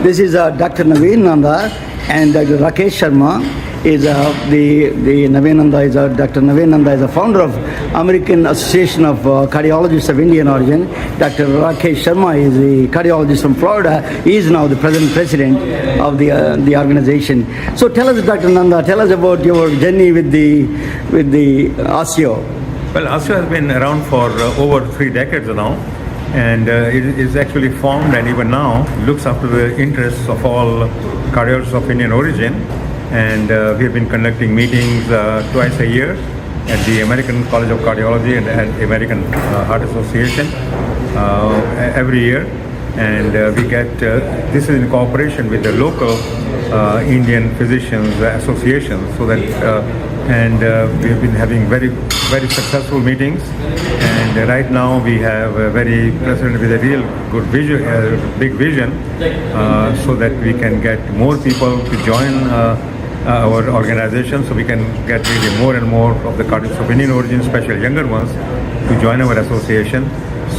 This is Dr. Naveen Nanda and Dr. Rakesh Sharma is the Naveen Nanda is Dr. Naveen Nanda is the founder of American Association of Cardiologists of Indian origin. Dr. Rakesh Sharma is the cardiologist from Florida. He is now the president of the organization. So tell us, Dr. Nanda, tell us about your journey with the ASIO. Well, ASIO has been around for over 3 decades now, and it is actually formed and even now looks after the interests of all cardiologists of Indian origin. And we have been conducting meetings twice a year at the American College of Cardiology and at the American Heart Association every year. And we get, this is in cooperation with the local Indian Physicians Association, so that, we have been having very, very successful meetings. And right now we have a very president with a real good vision, big vision, so that we can get more people to join our organization, so we can get really more and more of the cardiologists of Indian origin, especially younger ones, to join our association.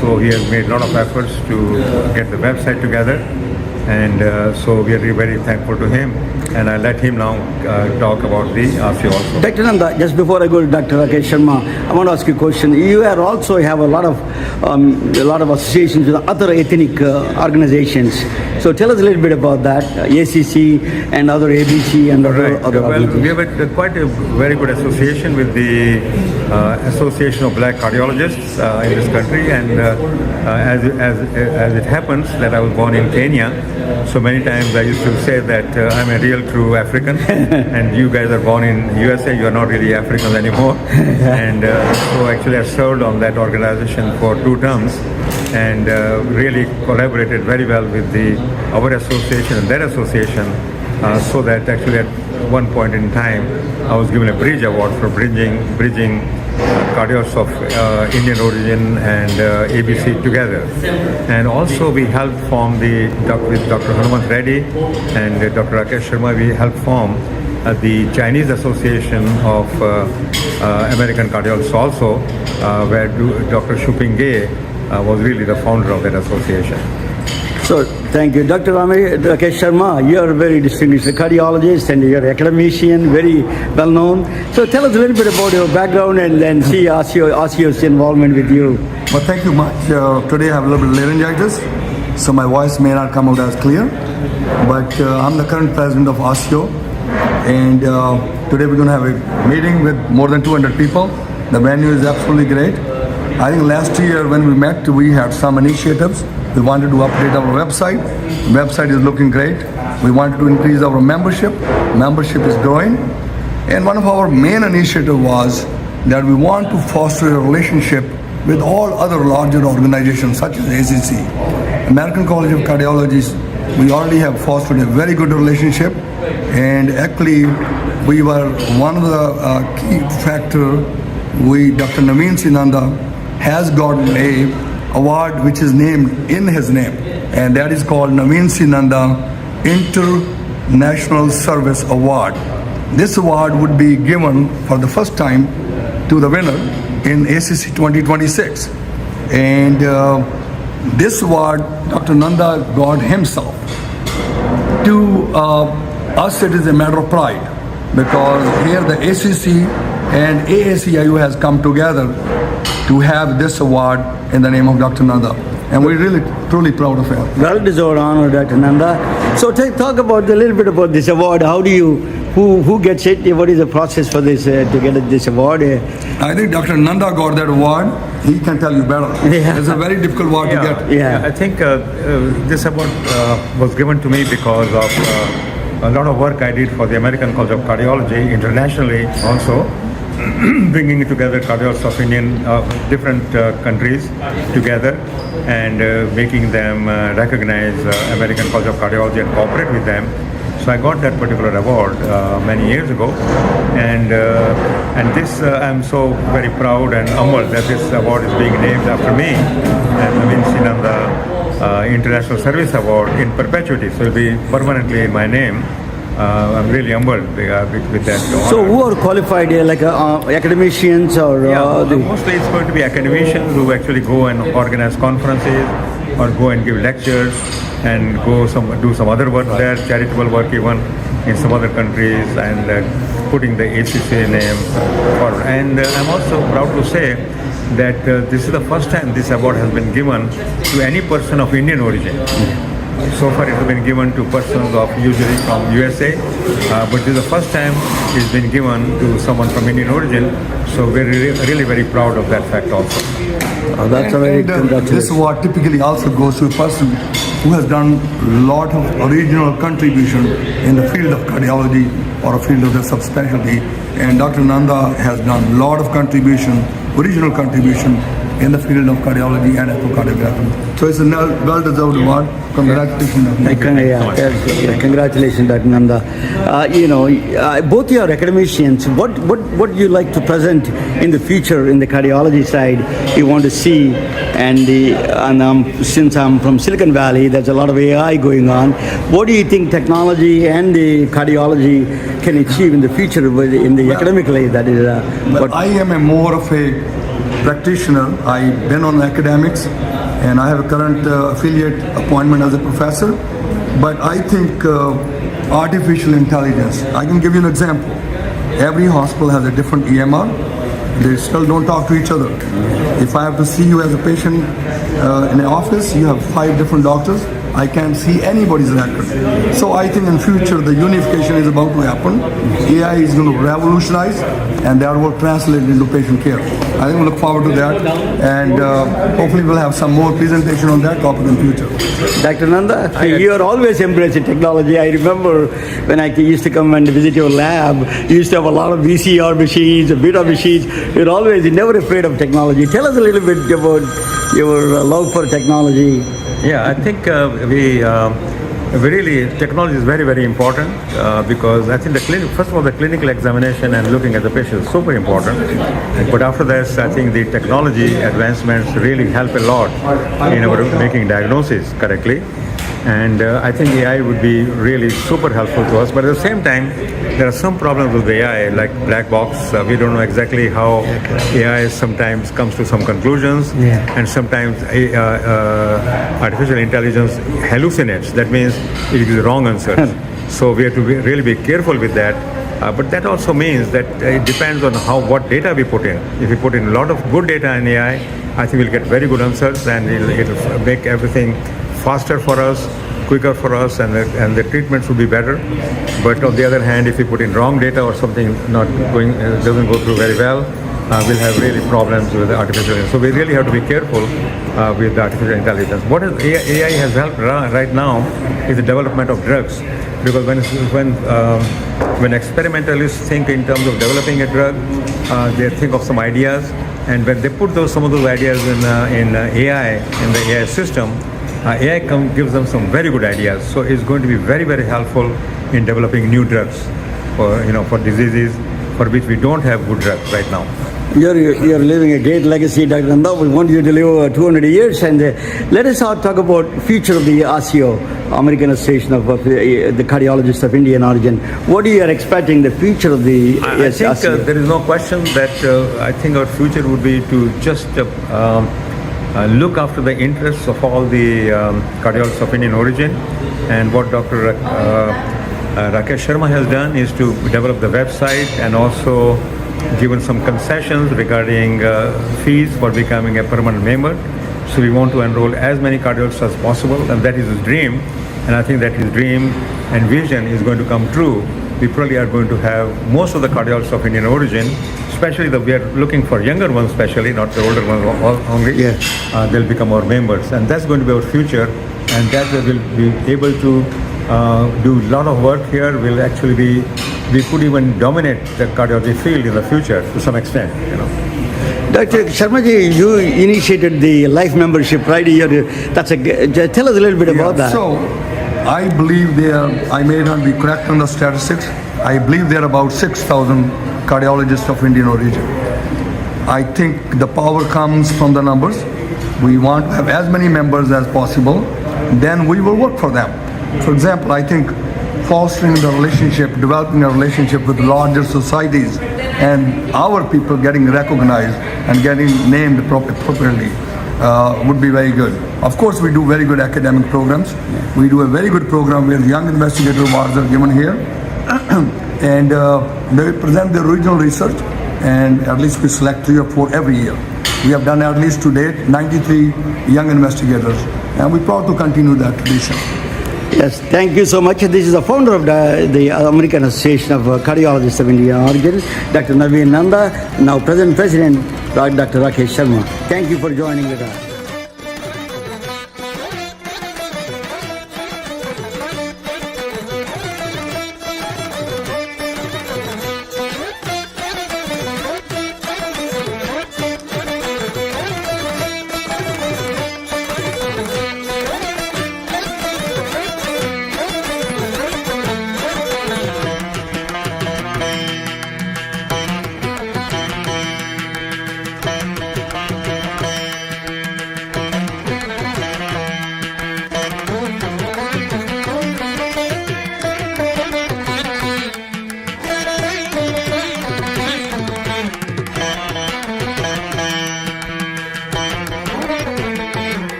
So he has made a lot of efforts to get the website together, and so we are really very thankful to him. And I let him now talk about the ASIO also. Dr. Nanda, just before I go to Dr. Rakesh Sharma, I want to ask you a question. You are also have a lot of associations with other ethnic organizations. So tell us a little bit about that, ACC and other ABC and other organizations. Well, we have quite a very good association with the Association of Black Cardiologists in this country, and as it happens that I was born in Kenya, so many times I used to say that I'm a real true African, and you guys are born in USA, you are not really Africans anymore. And so actually I served on that organization for 2 terms, and really collaborated very well with our association and their association, so that actually at one point in time I was given a Bridge Award for bridging cardiologists of Indian origin and ABC together. And also we helped form with Dr. Hanuman Reddy and Dr. Rakesh Sharma, we helped form the Chinese Association of American Cardiologists also, where Dr. Shuping Ge was really the founder of that association. So, thank you. Dr. Rakesh Sharma, you are a very distinguished cardiologist and you're an academician, very well known. So tell us a little bit about your background and then see ASIO's involvement with you. Well, thank you much. Today I have a little bit of laryngitis, so my voice may not come out as clear, but I'm the current president of ASIO, and today we're going to have a meeting with more than 200 people. The venue is absolutely great. I think last year when we met, we had some initiatives. We wanted to update our website. The website is looking great. We wanted to increase our membership. Membership is growing. And one of our main initiatives was that we want to foster a relationship with all other larger organizations such as ACC. American College of Cardiology, we already have fostered a very good relationship, and actually we were one of the key factor. Dr. Naveen Sinanda has gotten a award which is named in his name, and that is called Naveen Sinanda International Service Award. This award would be given for the first time to the winner in ACC 2026, and this award Dr. Nanda got himself. To us it is a matter of pride, because here the ACC and AACIU has come together to have this award in the name of Dr. Nanda, and we're really truly proud of it. Well-deserved honor, Dr. Nanda. So talk about a little bit about this award. How do you, who gets it? What is the process for this to get this award? I think Dr. Nanda got that award. He can tell you better. Yeah. It's a very difficult award to get. Yeah, I think this award was given to me because of a lot of work I did for the American College of Cardiology internationally also. Bringing together cardiologists of Indian different countries together and making them recognize American College of Cardiology and cooperate with them. So I got that particular award many years ago, and this I'm so very proud and humbled that this award is being named after me, and Naveen Sinanda International Service Award in perpetuity. So it will be permanently in my name. I'm really humbled with that honor. So who are qualified here, like academicians or? Mostly it's going to be academicians who actually go and organize conferences or go and give lectures and do some other work there, charitable work even in some other countries, and putting the ACCA name forward. And I'm also proud to say that this is the first time this award has been given to any person of Indian origin. So far it has been given to persons of usually from USA, but this is the first time it's been given to someone from Indian origin. So we're really very proud of that fact also. That's a very congratulations. This award typically also goes to a person who has done a lot of original contribution in the field of cardiology or a field of the subspecialty. And Dr. Nanda has done a lot of contribution, original contribution in the field of cardiology and echocardiography. So it's a well-deserved award. Congratulations. Congratulations, Dr. Nanda. Both your academicians, what you like to present in the future in the cardiology side you want to see, since I'm from Silicon Valley, there's a lot of AI going on. What do you think technology and the cardiology can achieve in the future in the academic life? That is, I am more of a practitioner. I've been on academics and I have a current affiliate appointment as a professor. But I think artificial intelligence, I can give you an example. Every hospital has a different EMR. They still don't talk to each other. If I have to see you as a patient in an office, you have 5 different doctors. I can't see anybody's record. So I think in future the unification is about to happen. AI is going to revolutionize and that will translate into patient care. I think we look forward to that, and hopefully we'll have some more presentation on that topic in future. Dr. Nanda, you are always embracing technology. I remember when I used to come and visit your lab, you used to have a lot of VCR machines, beta machines. You're never afraid of technology. Tell us a little bit about your love for technology. Yeah, I think technology is very, very important because I think first of all, the clinical examination and looking at the patient is super important. But after that, I think the technology advancements really help a lot in our making diagnosis correctly. And I think AI would be really super helpful to us. But at the same time, there are some problems with AI, like black box. We don't know exactly how AI sometimes comes to some conclusions, and sometimes artificial intelligence hallucinates. That means it gives wrong answers. So we have to really be careful with that. But that also means that it depends on what data we put in. If we put in a lot of good data in AI, I think we'll get very good answers, and it'll make everything faster for us, quicker for us, and the treatments will be better. But on the other hand, if we put in wrong data or something doesn't go through very well, we'll have really problems with the artificial intelligence. So we really have to be careful with the artificial intelligence. What AI has helped right now is the development of drugs, because when experimentalists think in terms of developing a drug, they think of some ideas, and when they put some of those ideas in AI, in the AI system, AI gives them some very good ideas. So it's going to be very, very helpful in developing new drugs for diseases for which we don't have good drugs right now. You're living a great legacy, Dr. Nanda. We want you to live 200 years. And let us talk about future of the ASIO, American Association of the Cardiologists of Indian Origin. What are you expecting the future of the ASIO? I think there is no question that I think our future would be to just look after the interests of all the cardiologists of Indian origin. And what Dr. Rakesh Sharma has done is to develop the website and also given some concessions regarding fees for becoming a permanent member. So we want to enroll as many cardiologists as possible, and that is his dream. And I think that his dream and vision is going to come true. We probably are going to have most of the cardiologists of Indian origin, especially we are looking for younger ones, especially not the older ones only. They'll become our members, and that's going to be our future. And that we will be able to do a lot of work here. We could even dominate the cardiology field in the future to some extent. Dr. Sharmaji, you initiated the life membership, right? Tell us a little bit about that. So, I believe I may not be correct on the statistics. I believe there are about 6,000 cardiologists of Indian origin. I think the power comes from the numbers. We want to have as many members as possible. Then we will work for them. For example, I think fostering the relationship, developing a relationship with larger societies, and our people getting recognized and getting named appropriately. would be very good. Of course, we do very good academic programs. We do a very good program with young investigator awards are given here. And they present their original research, and at least we select 3 or 4 every year. We have done at least to date 93 young investigators, and we're proud to continue that tradition. Yes, thank you so much. This is the founder of the American Association of Cardiologists of Indian origin, Dr. Naveen Nanda, now present president, Dr. Rakesh Sharma. Thank you for joining with us.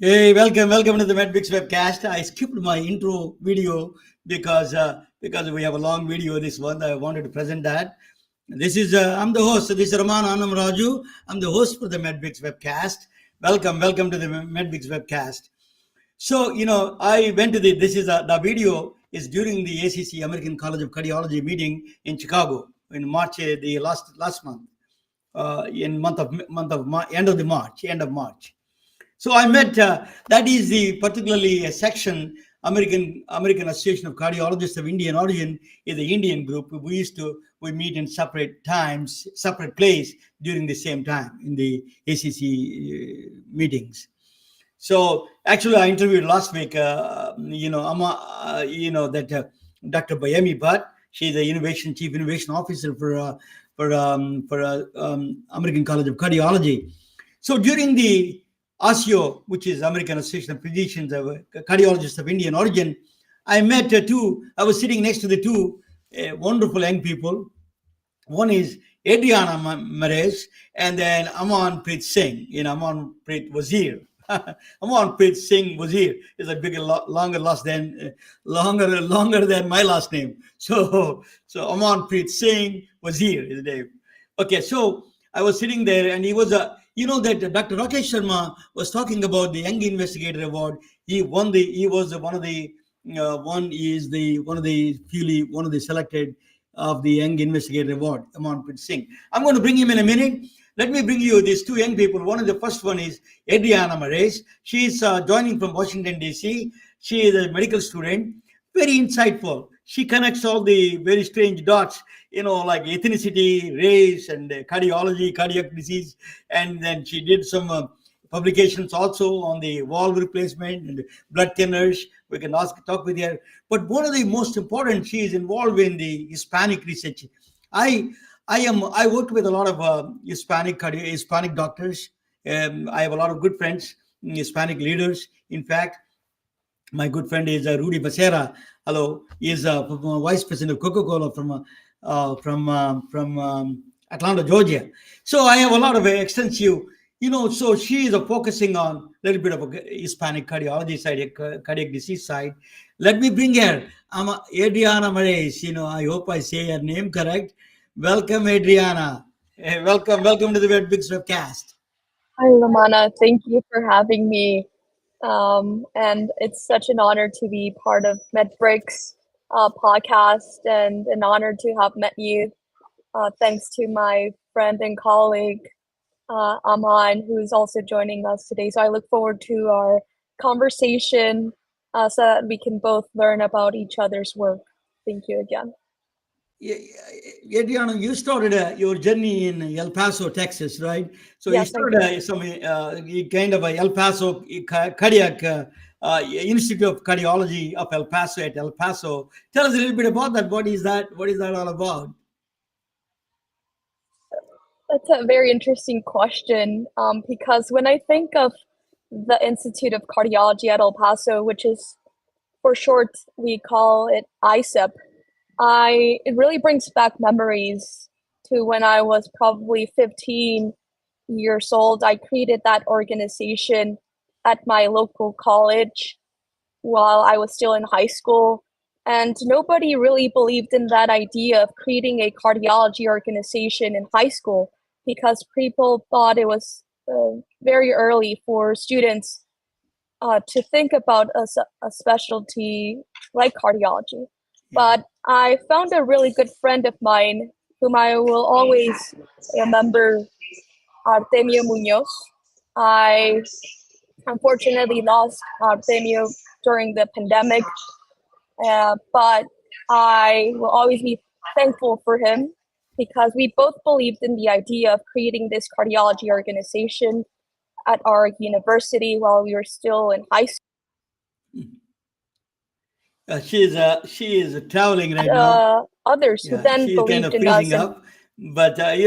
Hey, welcome to the MedBix webcast. I skipped my intro video because we have a long video. This one I wanted to present that. This is I'm the host. This is Raman Anam Raju. I'm the host for the MedBix webcast. Welcome to the MedBix webcast. So I went to this is the video is during the ACC American College of Cardiology meeting in Chicago in March, the last month, in end of March. So I met, that is the particularly a section, American Association of Cardiologists of Indian origin is the Indian group. We meet in separate times, separate place during the same time in the ACC meetings. So actually I interviewed last week, that Dr. Bayemi Bhatt, she's the Chief Innovation Officer for American College of Cardiology. So during the ASIO, which is American Association of Physicians of Cardiologists of Indian origin, I met I was sitting next to the two wonderful young people. One is Adriana Mares, and then Amanpreet Singh, Amanpreet Wasir. Amanpreet Singh Wasir is a bigger, longer than my last name. So Amanpreet Singh Wasir is the name. Okay, so I was sitting there, and he was that Dr. Rakesh Sharma was talking about the Young Investigator Award. He was one of the selected of the Young Investigator Award, Amanpreet Singh. I'm going to bring him in a minute. Let me bring you these two young people. One of the first one is Adriana Mares. She is joining from Washington, D.C. She is a medical student, very insightful. She connects all the very strange dots, like ethnicity, race, and cardiology, cardiac disease. And then she did some publications also on the valve replacement and blood thinners. We can talk with her. But one of the most important, she is involved in the Hispanic research. I I worked with a lot of Hispanic doctors. I have a lot of good friends, Hispanic leaders. In fact, my good friend is Rudy Becerra. Hello, he is vice president of Coca-Cola from Atlanta, Georgia. So I have a lot of extensive, So she is focusing on a little bit of a Hispanic cardiology side, cardiac disease side. Let me bring her, Adriana Mares. I hope I say her name correct. Welcome, Adriana. Welcome to the Red Big webcast. Hi, Lamana. Thank you for having me. And it's such an honor to be part of MedBreak's podcast and an honor to have met you. Thanks to my friend and colleague, Aman, who's also joining us today. So I look forward to our conversation so that we can both learn about each other's work. Thank you again. Adriana, you started your journey in El Paso, Texas, right? So Yes, you started some kind of a El Paso cardiac Institute of Cardiology of El Paso at El Paso. Tell us a little bit about that. What is that? What is that all about? That's a very interesting question because when I think of the Institute of Cardiology at El Paso, which is for short, we call it ICEP, it really brings back memories to when I was probably 15 years old. I created that organization at my local college while I was still in high school. And nobody really believed in that idea of creating a cardiology organization in high school because people thought it was very early for students to think about a specialty like cardiology. But I found a really good friend of mine whom I will always remember, Artemio Munoz. I unfortunately lost Artemio during the pandemic, but I will always be thankful for him because we both believed in the idea of creating this cardiology organization at our university while we were still in high school. She is traveling right now. Others who then she's believed kind of in us. freezing up. But that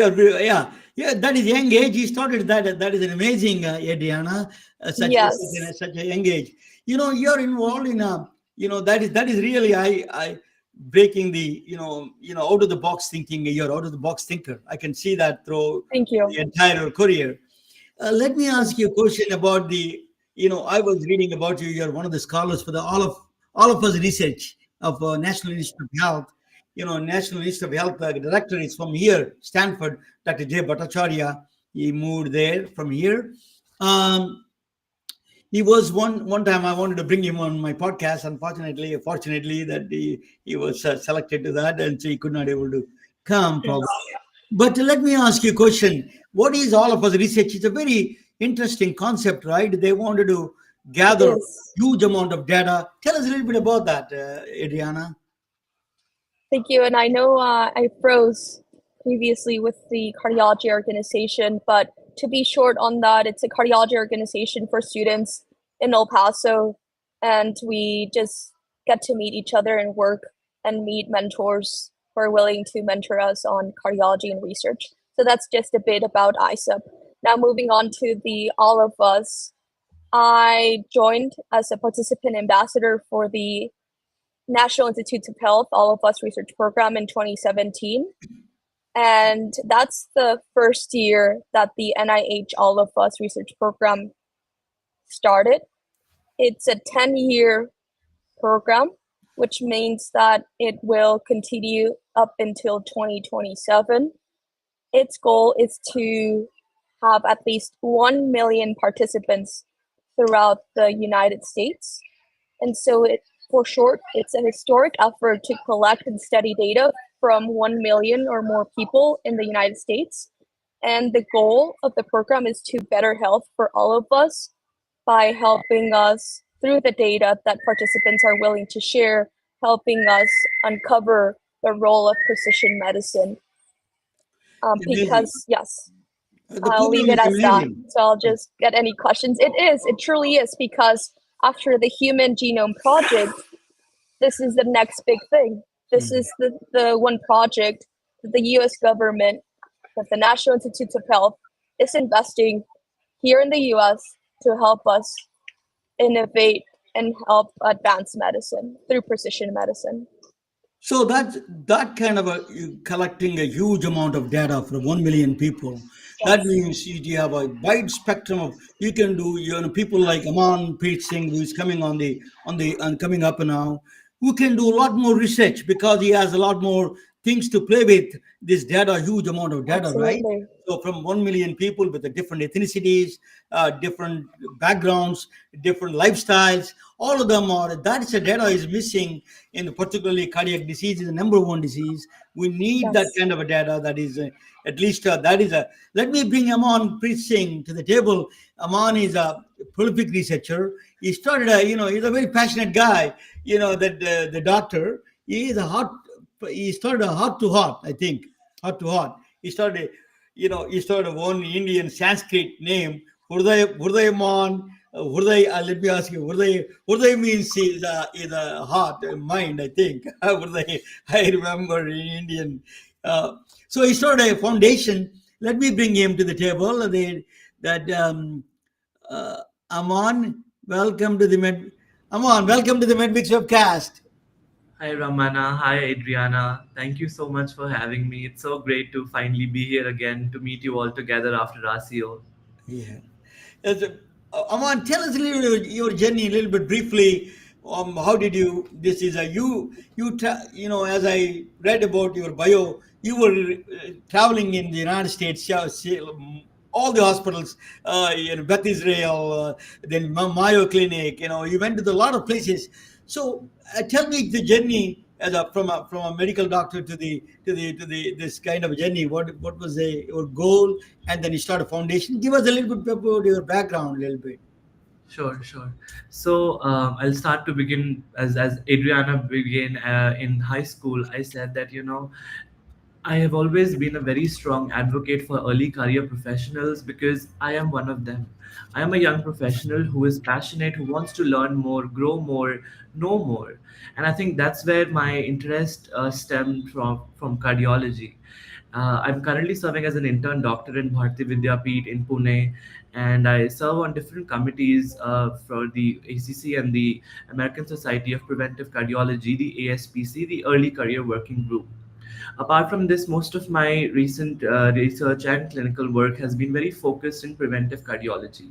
is young age. He started that. That is an amazing, Adriana. Such a young age. You're involved in that is really I breaking the out of the box thinking. You're out of the box thinker. I can see that through the entire career. Let me ask you a question about I was reading about you. You're one of the scholars for the all of us research of National Institute of Health. National Institute of Health director is from here, Stanford, Dr. J. Bhattacharya. He moved there from here. He was one time I wanted to bring him on my podcast. Fortunately, that he was selected to that, and so he could not able to come probably. But let me ask you a question. What is all of us research? It's a very interesting concept, right? They wanted to gather huge amount of data. Tell us a little bit about that, Adriana. Thank you. And I know I froze previously with the cardiology organization, but to be short on that, it's a cardiology organization for students in El Paso. And we just get to meet each other and work and meet mentors who are willing to mentor us on cardiology and research. So that's just a bit about ICEP. Now moving on to the All of Us. I joined as a participant ambassador for the National Institutes of Health All of Us research program in 2017. And that's the first year that the NIH All of Us research program started. It's a 10-year program, which means that it will continue up until 2027. Its goal is to have at least 1 million participants throughout the United States. And so for short, it's a historic effort to collect and study data from 1 million or more people in the United States And the goal of the program is to better health for all of us by helping us through the data that participants are willing to share, helping us uncover the role of precision medicine. Amazing. Because, yes, The I'll program leave it is as that. amazing. So I'll just get any questions. It truly is, because after the Human Genome Project, this is the next big thing. This is the one project that the US government, that the National Institutes of Health is investing here in the US to help us innovate and help advance medicine through precision medicine. So that kind of you collecting a huge amount of data from 1 million people. That Yes. means you have a wide spectrum of you can do. People like Amanpreet Singh, who is coming on coming up now, who can do a lot more research because he has a lot more things to play with. This data, huge amount of data, right? Absolutely. So from 1 million people with the different ethnicities, different backgrounds, different lifestyles, all of them are that's the data is missing in particularly cardiac disease is the number one disease. We need that Yes. kind of a data that is at least that is a. Let me bring Aman Preet Singh to the table. Aman is a prolific researcher. He started he's a very passionate guy. That the doctor. He is a hot. He started a hot to hot. I think hot to hot. He started one Indian Sanskrit name, Hurdayaman. Let me ask you, Hurday means is a heart, a mind, I think. Hurday, I remember in Indian. So he started a foundation. Let me bring him to the table. Uh, Aman, welcome to the Med. Aman, welcome to the MedMix webcast. Hi Ramana, hi Adriana. Thank you so much for having me. It's so great to finally be here again to meet you all together after ASIO. Yeah. Yes, Aman, tell us a little bit your journey, a little bit briefly. How did you? This is a as I read about your bio, you were traveling in the United States, all the hospitals, Beth Israel, then Mayo Clinic. You went to a lot of places. So tell me the journey from a medical doctor to the this kind of journey. What was your goal, and then you start a foundation. Give us a little bit about your background, a little bit. Sure, sure. So I'll start to begin as Adriana began in high school. I said that I have always been a very strong advocate for early career professionals because I am one of them. I am a young professional who is passionate, who wants to learn more, grow more, know more. And I think that's where my interest stemmed from cardiology. I'm currently serving as an intern doctor in Bharati Vidyapeeth in Pune, and I serve on different committees for the ACC and the American Society of Preventive Cardiology, the ASPC, the Early Career Working Group. Apart from this, most of my recent research and clinical work has been very focused in preventive cardiology.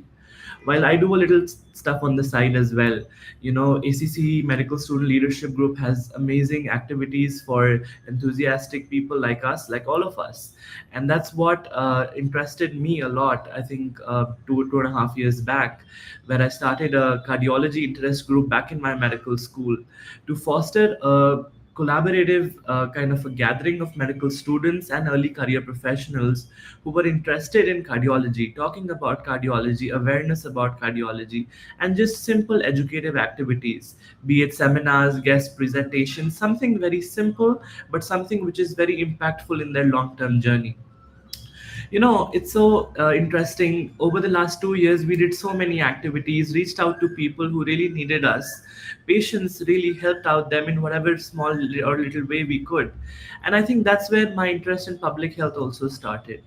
While I do a little stuff on the side as well, ACC Medical Student Leadership Group has amazing activities for enthusiastic people like us, like all of us. And that's what interested me a lot, I think, 2.5 years back, where I started a cardiology interest group back in my medical school to foster a collaborative kind of a gathering of medical students and early career professionals who were interested in cardiology, talking about cardiology, awareness about cardiology, and just simple educative activities, be it seminars, guest presentations, something very simple, but something which is very impactful in their long term journey. It's so interesting. Over the last 2 years, we did so many activities, reached out to people who really needed us. Patients really helped out them in whatever small or little way we could. And I think that's where my interest in public health also started.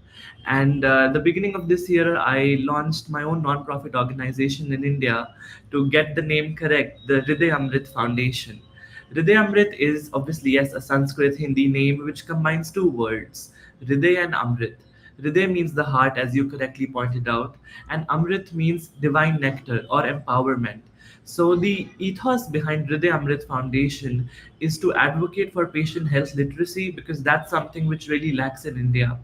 And the beginning of this year, I launched my own non-profit organization in India to get the name correct, the Hriday Amrit Foundation. Hriday Amrit is obviously, yes, a Sanskrit Hindi name which combines two words, Hriday and Amrit. Hriday means the heart, as you correctly pointed out, and Amrit means divine nectar or empowerment. So the ethos behind Hriday Amrit Foundation is to advocate for patient health literacy because that's something which really lacks in India,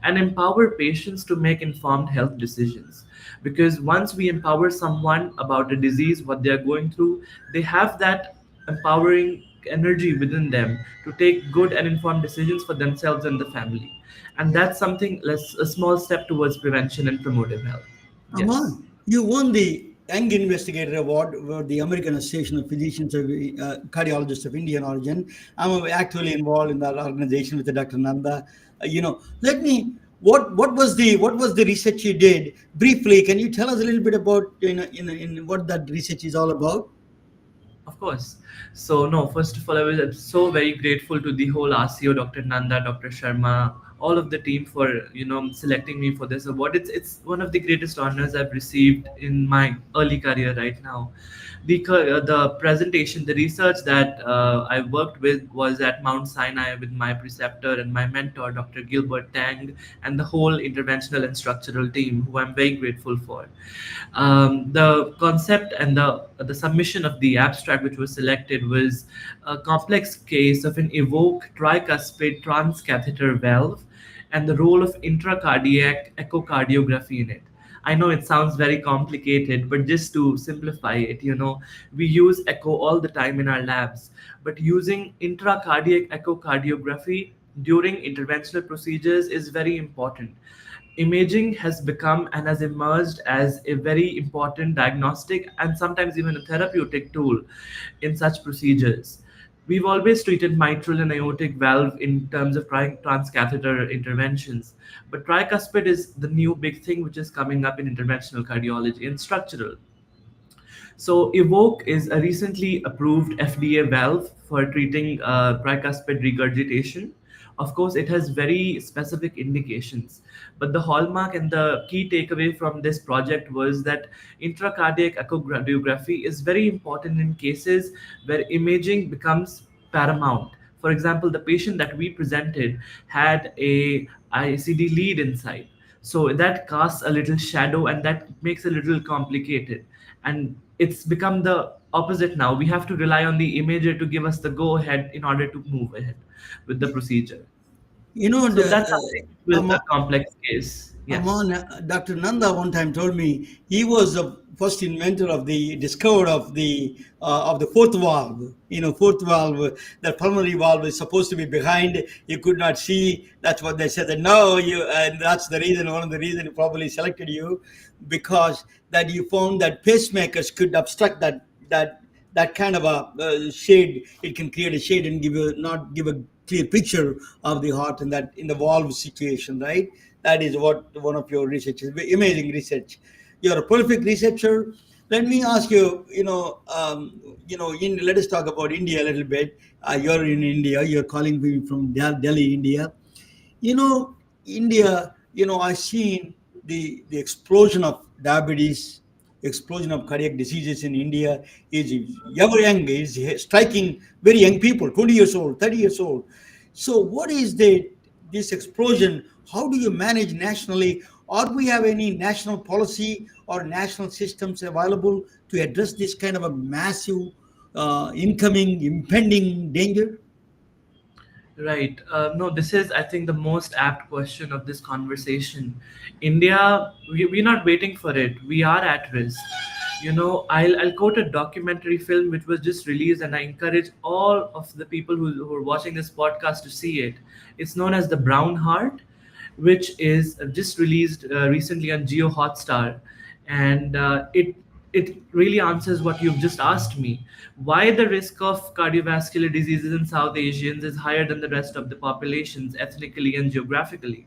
and empower patients to make informed health decisions. Because once we empower someone about a disease, what they are going through, they have that empowering energy within them to take good and informed decisions for themselves and the family. And that's something less a small step towards prevention and promotive health. Yes. Aman, you won the Young Investigator Award for the American Association of Physicians of Cardiologists of Indian origin. I'm actually involved in that organization with Dr. Nanda. Let me. What was the research you did briefly? Can you tell us a little bit about in what that research is all about? Of course. So no, first of all, I'm so very grateful to the whole RCO, Dr. Nanda, Dr. Sharma, all of the team for selecting me for this award. It's one of the greatest honors I've received in my early career right now. The presentation, the research that I worked with was at Mount Sinai with my preceptor and my mentor, Dr. Gilbert Tang, and the whole interventional and structural team, who I'm very grateful for. The concept and the submission of the abstract, which was selected, was a complex case of an evoke tricuspid transcatheter valve and the role of intracardiac echocardiography in it. I know it sounds very complicated, but just to simplify it, we use echo all the time in our labs, but using intracardiac echocardiography during interventional procedures is very important. Imaging has become and has emerged as a very important diagnostic and sometimes even a therapeutic tool in such procedures. We've always treated mitral and aortic valve in terms of transcatheter interventions, but tricuspid is the new big thing which is coming up in interventional cardiology and structural. So Evoke is a recently approved FDA valve for treating tricuspid regurgitation. Of course, it has very specific indications, but the hallmark and the key takeaway from this project was that intracardiac echocardiography is very important in cases where imaging becomes paramount. For example, the patient that we presented had a ICD lead inside, so that casts a little shadow and that makes it a little complicated. And it's become the opposite now. We have to rely on the imager to give us the go ahead in order to move ahead with the procedure. You know, So the, that's something with Aman, a complex case. Yes. Dr. Nanda one time told me he was the first inventor of the discovered of the fourth valve. Fourth valve, the pulmonary valve is supposed to be behind. You could not see. That's what they said. That no, and that's the reason. One of the reasons he probably selected you, because that you found that pacemakers could obstruct that kind of a shade. It can create a shade and not give a clear picture of the heart in the valve situation, right? That is what one of your research is. Amazing research. You're a prolific researcher. Let me ask you. Let us talk about India a little bit. You're in India. You're calling me from Delhi, India. India. I've seen the explosion of diabetes, explosion of cardiac diseases in India is ever young, is striking very young people, 20 years old, 30 years old. So what is this explosion? How do you manage nationally? Or do we have any national policy or national systems available to address this kind of a massive impending danger? Right. No, this is, I think, the most apt question of this conversation. India, we're not waiting for it. We are at risk. I'll quote a documentary film which was just released, and I encourage all of the people who are watching this podcast to see it. It's known as The Brown Heart, which is just released recently on Geo Hotstar, and it really answers what you've just asked me. Why the risk of cardiovascular diseases in South Asians is higher than the rest of the populations, ethnically and geographically?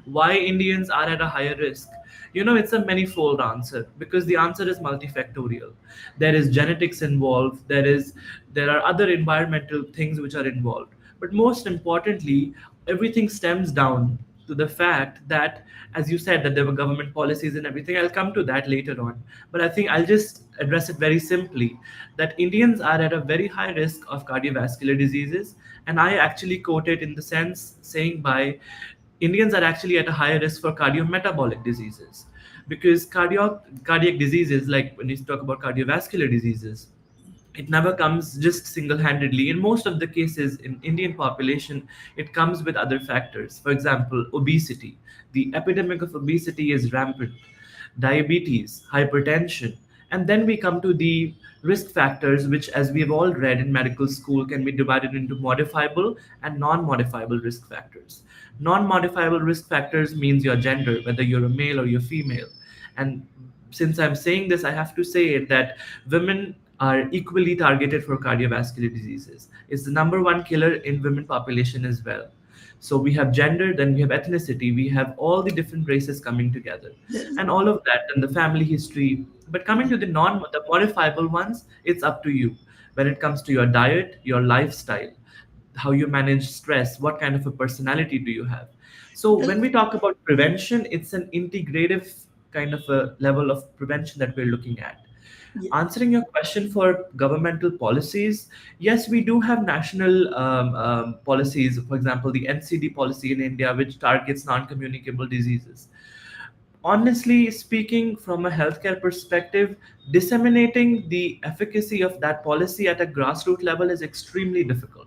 Why Indians are at a higher risk? It's a manifold answer because the answer is multifactorial. There is genetics involved. There are other environmental things which are involved. But most importantly, everything stems down to the fact that, as you said, that there were government policies and everything. I'll come to that later on. But I think I'll just address it very simply that Indians are at a very high risk of cardiovascular diseases. And I actually quote it in the sense saying by Indians are actually at a higher risk for cardiometabolic diseases because cardiac diseases, like when you talk about cardiovascular diseases, it never comes just single-handedly. In most of the cases in Indian population, it comes with other factors. For example, obesity. The epidemic of obesity is rampant. Diabetes, hypertension, And then we come to the risk factors, which, as we've all read in medical school, can be divided into modifiable and non-modifiable risk factors. Non-modifiable risk factors means your gender, whether you're a male or you're female. And since I'm saying this, I have to say it that women are equally targeted for cardiovascular diseases. It's the number one killer in women population as well. So we have gender, then we have ethnicity, we have all the different races coming together, and all of that, and the family history. But coming to the modifiable ones, it's up to you when it comes to your diet, your lifestyle, how you manage stress, what kind of a personality do you have. So when we talk about prevention, it's an integrative kind of a level of prevention that we're looking at. Answering your question for governmental policies, yes, we do have national policies. For example, the NCD policy in India, which targets non-communicable diseases. Honestly speaking, from a healthcare perspective, disseminating the efficacy of that policy at a grassroots level is extremely difficult,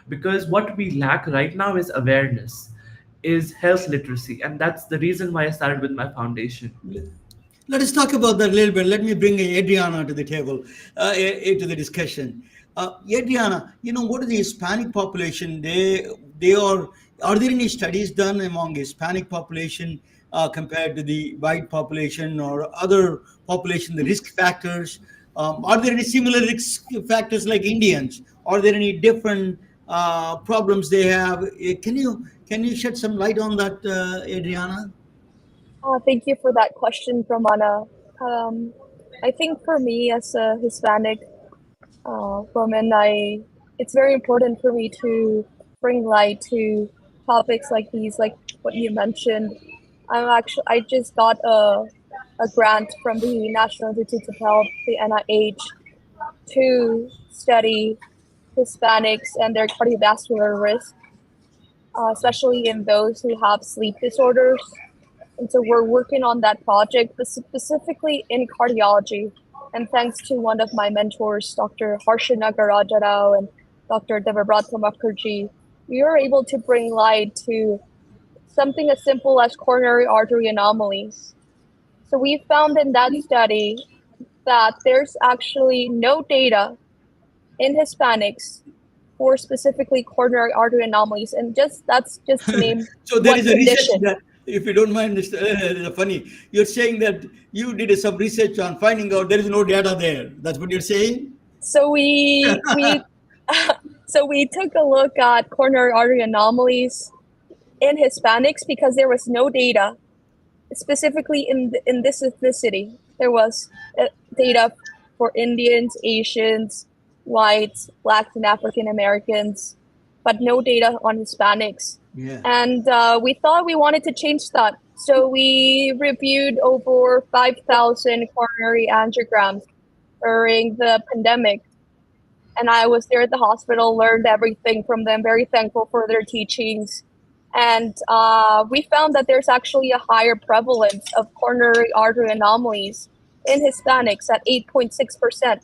because what we lack right now is awareness, is health literacy, and that's the reason why I started with my foundation. Let us talk about that a little bit. Let me bring Adriana to the table, into the discussion. Adriana, what is the Hispanic population? Are there any studies done among Hispanic population compared to the white population or other population, the risk factors? Are there any similar risk factors like Indians? Are there any different problems they have? Can you shed some light on that, Adriana? Thank you for that question, Pramana. I think for me as a Hispanic woman, it's very important for me to bring light to topics like these, like what you mentioned. I just got a grant from the National Institutes of Health, the NIH, to study Hispanics and their cardiovascular risk, especially in those who have sleep disorders. And so we're working on that project, but specifically in cardiology. And thanks to one of my mentors, Dr. Harsha Nagarajarao and Dr. Devabrata Mukherjee, we were able to bring light to something as simple as coronary artery anomalies. So we found in that study that there's actually no data in Hispanics for specifically coronary artery anomalies. And that's just to name So there one is a research condition. that, if you don't mind, funny, you're saying that you did some research on finding out there is no data there. That's what you're saying? So we so we took a look at coronary artery anomalies in Hispanics because there was no data specifically in this ethnicity. There was data for Indians, Asians, whites, Blacks, and African Americans, but no data on Hispanics. Yeah. And we thought we wanted to change that. So we reviewed over 5,000 coronary angiograms during the pandemic. And I was there at the hospital, learned everything from them, very thankful for their teachings. And we found that there's actually a higher prevalence of coronary artery anomalies in Hispanics at 8.6%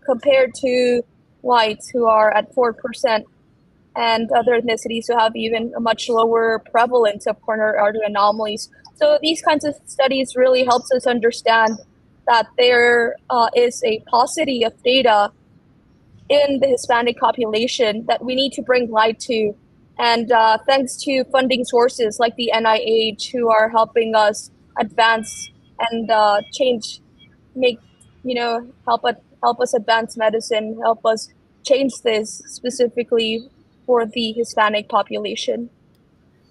compared to whites who are at 4%, and other ethnicities who have even a much lower prevalence of coronary artery anomalies. So these kinds of studies really helps us understand that there is a paucity of data in the Hispanic population that we need to bring light to. And thanks to funding sources like the NIH, who are helping us advance and help us advance medicine, help us change this specifically for the Hispanic population.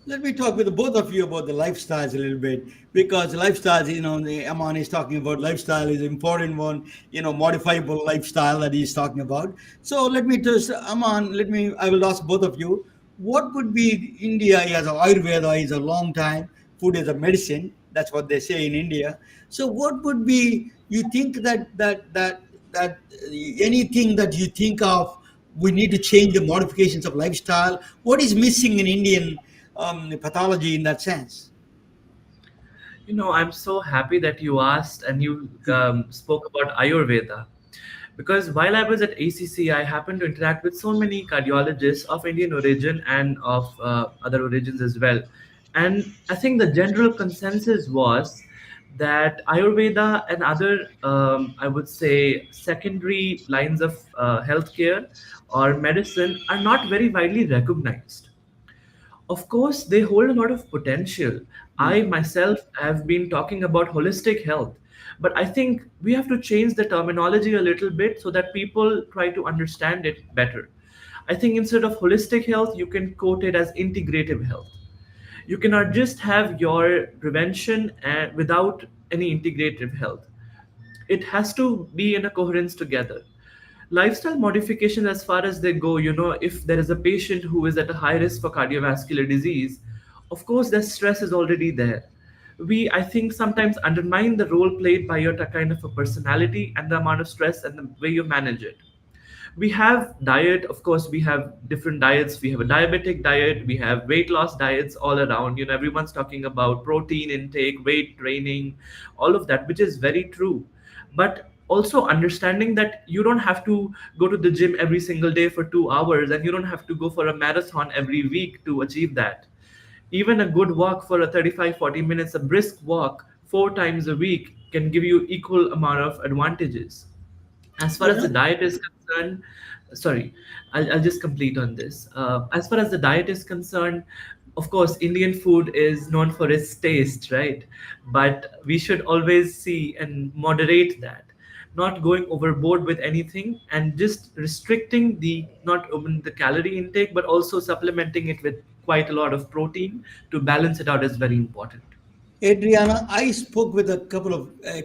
Let me talk with the both of you about the lifestyles a little bit, because lifestyles, the Aman is talking about lifestyle is an important one, modifiable lifestyle that he's talking about. So let me just, Aman, I will ask both of you, what would be India as a Ayurveda is a long time, food is a medicine, that's what they say in India. So what would be, you think that anything that you think of, we need to change the modifications of lifestyle? What is missing in Indian pathology in that sense? I'm so happy that you asked and you spoke about Ayurveda, because while I was at ACC, I happened to interact with so many cardiologists of Indian origin and of other origins as well. And I think the general consensus was that Ayurveda and other, I would say, secondary lines of healthcare or medicine are not very widely recognized. Of course, they hold a lot of potential. I myself have been talking about holistic health, but I think we have to change the terminology a little bit so that people try to understand it better. I think instead of holistic health, you can quote it as integrative health. You cannot just have your prevention and without any integrative health. It has to be in a coherence together. Lifestyle modification, as far as they go, if there is a patient who is at a high risk for cardiovascular disease, of course the stress is already there. We, I think, sometimes undermine the role played by your kind of a personality and the amount of stress and the way you manage it. We have diet, of course. We have different diets. We have a diabetic diet, we have weight loss diets all around. Everyone's talking about protein intake, weight training, all of that, which is very true. But also understanding that you don't have to go to the gym every single day for 2 hours, and you don't have to go for a marathon every week to achieve that. Even a good walk for a 35-40 minutes, a brisk walk 4 times a week, can give you equal amount of advantages. As far as Yeah. the diet is concerned, sorry, I'll just complete on this. As far as the diet is concerned, of course, Indian food is known for its taste, right? But we should always see and moderate that, not going overboard with anything, and just restricting the not only the calorie intake but also supplementing it with quite a lot of protein to balance it out is very important. Adriana, I spoke with a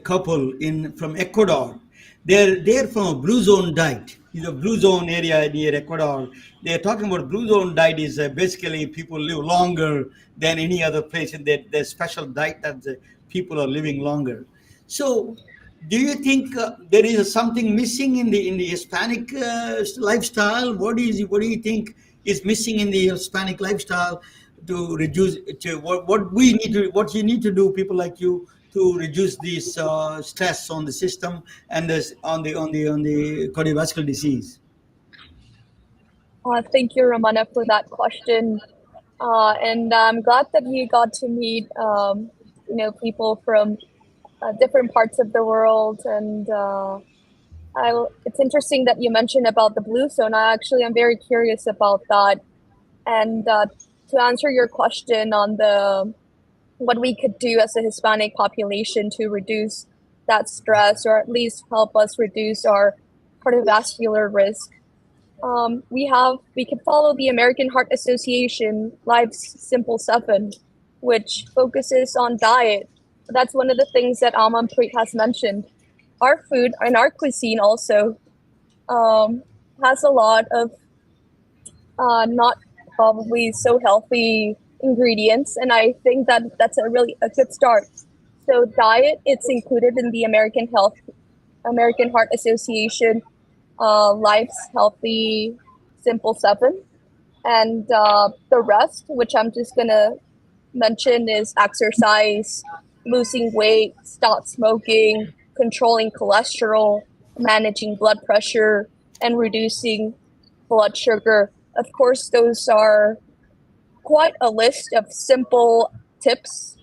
couple in from Ecuador. They're from a blue zone diet. It's a blue zone area near Ecuador. They're talking about blue zone diet is basically people live longer than any other place, and there's special diet that the people are living longer. So, do you think there is something missing in the Hispanic lifestyle? What do you think is missing in the Hispanic lifestyle to reduce to what you need to do, people like you, to reduce this stress on the system and this on the cardiovascular disease? Thank you, Ramana, for that question. And I'm glad that you got to meet, people from different parts of the world. And it's interesting that you mentioned about the blue zone. I'm very curious about that. And to answer your question on the what we could do as a Hispanic population to reduce that stress, or at least help us reduce our cardiovascular risk. We can follow the American Heart Association Life's Simple Seven, which focuses on diet. That's one of the things that Amanpreet has mentioned. Our food and our cuisine also has a lot of not probably so healthy ingredients, and I think that that's a good start. So diet, it's included in the American Heart Association Life's Healthy Simple Seven, and the rest, which I'm just gonna mention, is exercise, losing weight, stop smoking, controlling cholesterol, managing blood pressure, and reducing blood sugar. Of course, those are quite a list of simple tips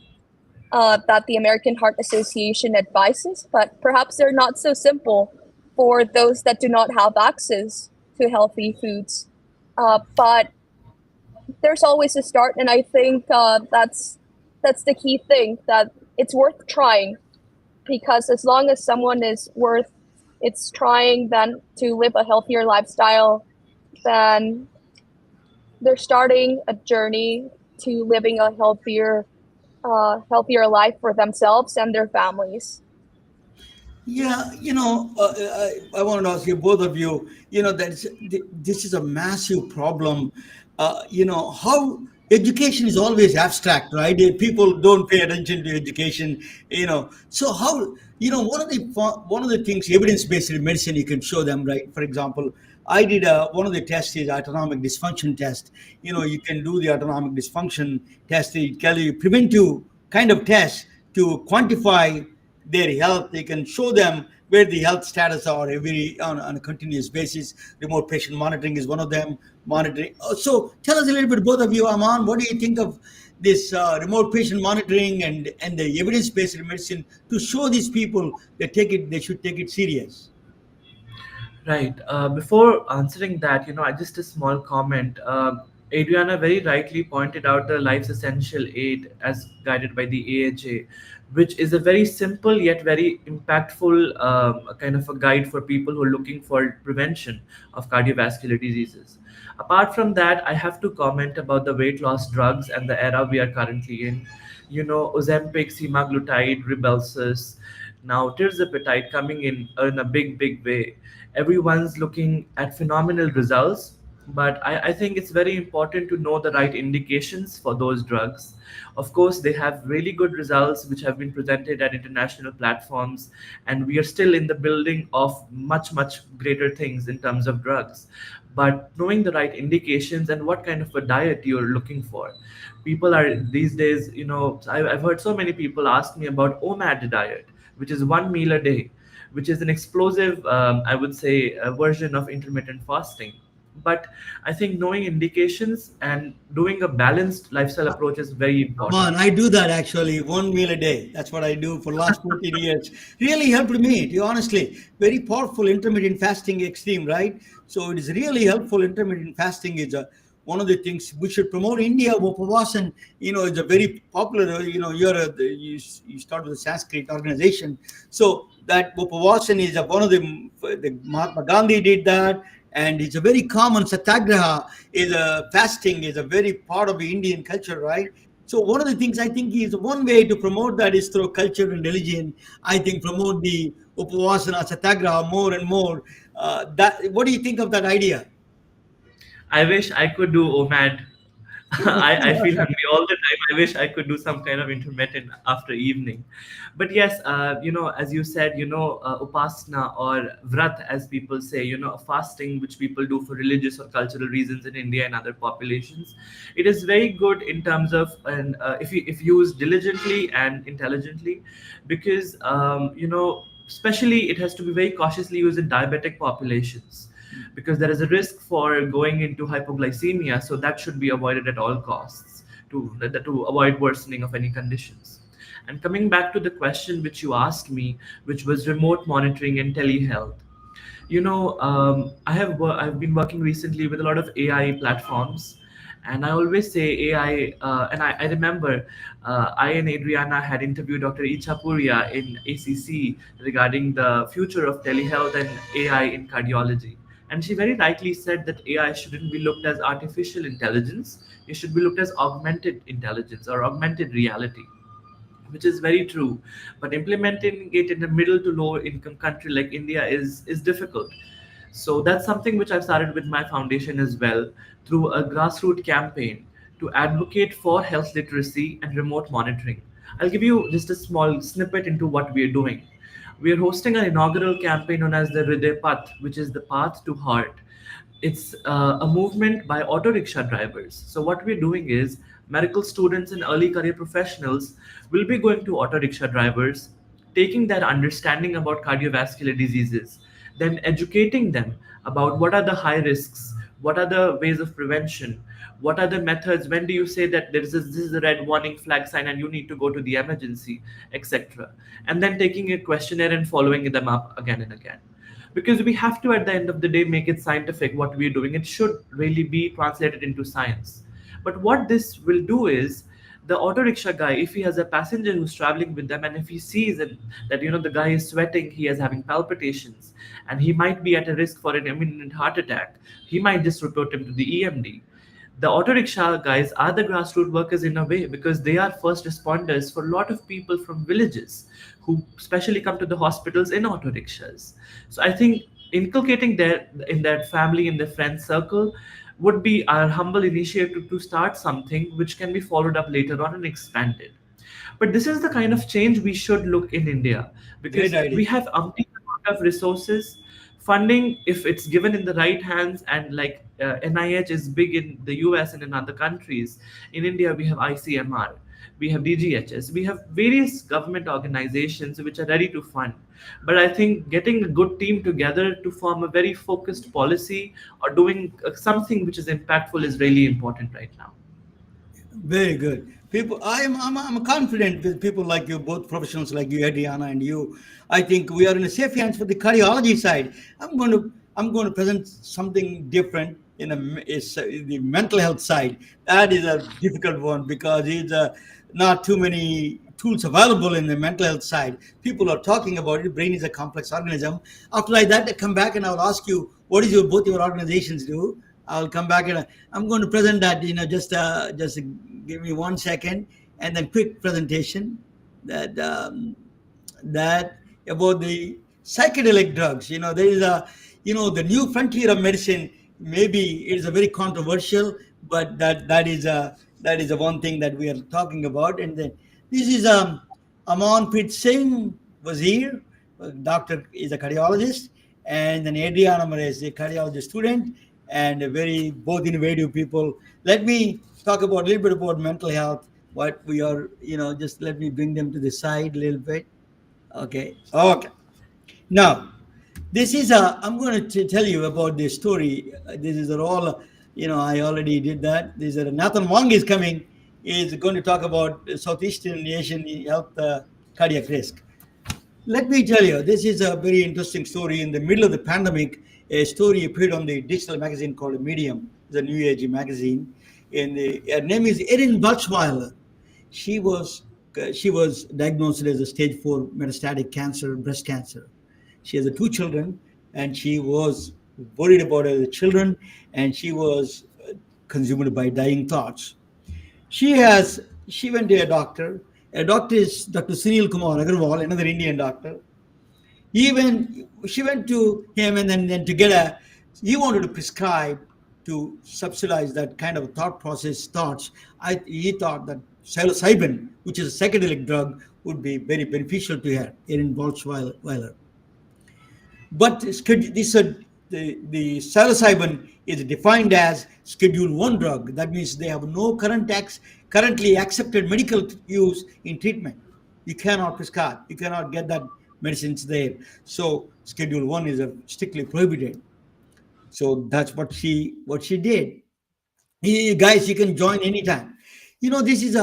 that the American Heart Association advises, but perhaps they're not so simple for those that do not have access to healthy foods. But there's always a start, and I think that's the key thing, that it's worth trying, because as long as someone is worth it's trying then to live a healthier lifestyle, then they're starting a journey to living a healthier life for themselves and their families. Yeah, I want to ask you, both of you, this is a massive problem. How education is always abstract, right? People don't pay attention to education, So how, one of the things, evidence-based medicine, you can show them, right? For example, I did one of the tests is autonomic dysfunction test. You can do the autonomic dysfunction test. They tell you preventive kind of test to quantify their health. They can show them where the health status are on a continuous basis. Remote patient monitoring is one of them. Monitoring. So tell us a little bit, both of you, Aman, what do you think of this remote patient monitoring and the evidence-based medicine to show these people they should take it serious. Right. Before answering that, just a small comment. Adriana very rightly pointed out the Life's Essential Aid as guided by the AHA, which is a very simple yet very impactful kind of a guide for people who are looking for prevention of cardiovascular diseases. Apart from that, I have to comment about the weight loss drugs and the era we are currently in. Ozempic, semaglutide, Rybelsus, now tirzepatide coming in a big way. Everyone's looking at phenomenal results, but I think it's very important to know the right indications for those drugs. Of course, they have really good results which have been presented at international platforms, and we are still in the building of much greater things in terms of drugs. But knowing the right indications and what kind of a diet you're looking for. People are these days, I've heard so many people ask me about OMAD diet, which is 1 meal a day, which is an explosive, I would say, a version of intermittent fasting. But I think knowing indications and doing a balanced lifestyle approach is very Come important. on, I do that actually, 1 meal a day. That's what I do for last 14 years. Really helped me, honestly. Very powerful intermittent fasting extreme, right? So it is really helpful. Intermittent fasting is one of the things we should promote. India, Upavasan, is a very popular, you start with a Sanskrit organization. So that Upavasan is one of the Mahatma Gandhi did that. And it's a very common satyagraha is a fasting is a very part of the Indian culture, right? So one of the things I think is one way to promote that is through culture and religion. I think promote the upavasana satyagraha more and more. That what do you think of that idea? I wish I could do OMAD. I feel hungry all the time. I wish I could do some kind of intermittent after evening. But yes, as you said, upasana or vrat, as people say, fasting, which people do for religious or cultural reasons in India and other populations. It is very good in terms of, and if used diligently and intelligently, because, especially it has to be very cautiously used in diabetic populations because there is a risk for going into hypoglycemia. So that should be avoided at all costs to avoid worsening of any conditions. And coming back to the question which you asked me, which was remote monitoring and telehealth. I've been working recently with a lot of AI platforms, and I always say AI. And I remember I and Adriana had interviewed Dr. Ichapuria in ACC regarding the future of telehealth and AI in cardiology. And she very rightly said that AI shouldn't be looked as artificial intelligence. It should be looked as augmented intelligence or augmented reality, which is very true. But implementing it in a middle to low income country like India is difficult. So that's something which I've started with my foundation as well, through a grassroots campaign to advocate for health literacy and remote monitoring. I'll give you just a small snippet into what we are doing. We are hosting an inaugural campaign known as the Hriday Path, which is the path to heart. It's a movement by auto rickshaw drivers. So what we're doing is medical students and early career professionals will be going to auto rickshaw drivers, taking their understanding about cardiovascular diseases, then educating them about what are the high risks, what are the ways of prevention, what are the methods, when do you say that this is a red warning flag sign and you need to go to the emergency, etc. And then taking a questionnaire and following them up again and again, because we have to at the end of the day make it scientific. What we're doing, it should really be translated into science. But what this will do is, the auto rickshaw guy, if he has a passenger who's traveling with them and if he sees that the guy is sweating, he is having palpitations, and he might be at a risk for an imminent heart attack, he might just report him to the EMD. The auto rickshaw guys are the grassroots workers in a way, because they are first responders for a lot of people from villages who especially come to the hospitals in auto rickshaws. So I think inculcating their in that family, in their friend circle, would be our humble initiative to start something which can be followed up later on and expanded. But this is the kind of change we should look in India, because Great idea. we have umpteen amount of resources, funding, if it's given in the right hands, and like NIH is big in the US and in other countries. In India, we have ICMR, we have DGHS, we have various government organizations which are ready to fund. But I think getting a good team together to form a very focused policy or doing something which is impactful is really important right now. Very good. People, I'm confident with people like you, both professionals like you, Adriana, and you. I think we are in a safe hands for the cardiology side. I'm going to present something different is the mental health side. That is a difficult one because it's not too many tools available in the mental health side. People are talking about it. Brain is a complex organism. After like that, I come back and I'll ask you, what is both your organizations do? I'll come back and I'm going to present that. Just give me 1 second, and then quick presentation that about the psychedelic drugs. There is the new frontier of medicine. Maybe it is a very controversial, but that is a one thing that we are talking about. And then this is Amanpreet Wasir, doctor is a cardiologist, and then Adriana Mares, a cardiology student, and a very both innovative people. Let me talk about a little bit about mental health. What we are, just let me bring them to the side a little bit. Okay. Now, this is I'm going to tell you about this story. This is all, I already did that. This is Nathan Wong is coming. Is going to talk about Southeastern Asian health cardiac risk. Let me tell you, this is a very interesting story. In the middle of the pandemic, a story appeared on the digital magazine called Medium, the New Age magazine. And her name is Erin Balchweiler. She was diagnosed as a stage 4 metastatic cancer, breast cancer. She has 2 children, and she was worried about her children, and she was consumed by dying thoughts. She went to a doctor. A doctor is Dr. Sunil Kumar Agarwal, another Indian doctor. She went to him, and then he wanted to prescribe to subsidize that kind of thoughts. He thought that psilocybin, which is a psychedelic drug, would be very beneficial to her, Erin Balchweiler. But the psilocybin is defined as Schedule 1 drug. That means they have no currently accepted medical use in treatment. You cannot prescribe. You cannot get that medicines there. So Schedule 1 is strictly prohibited. So that's what she did. Guys, you can join anytime. This is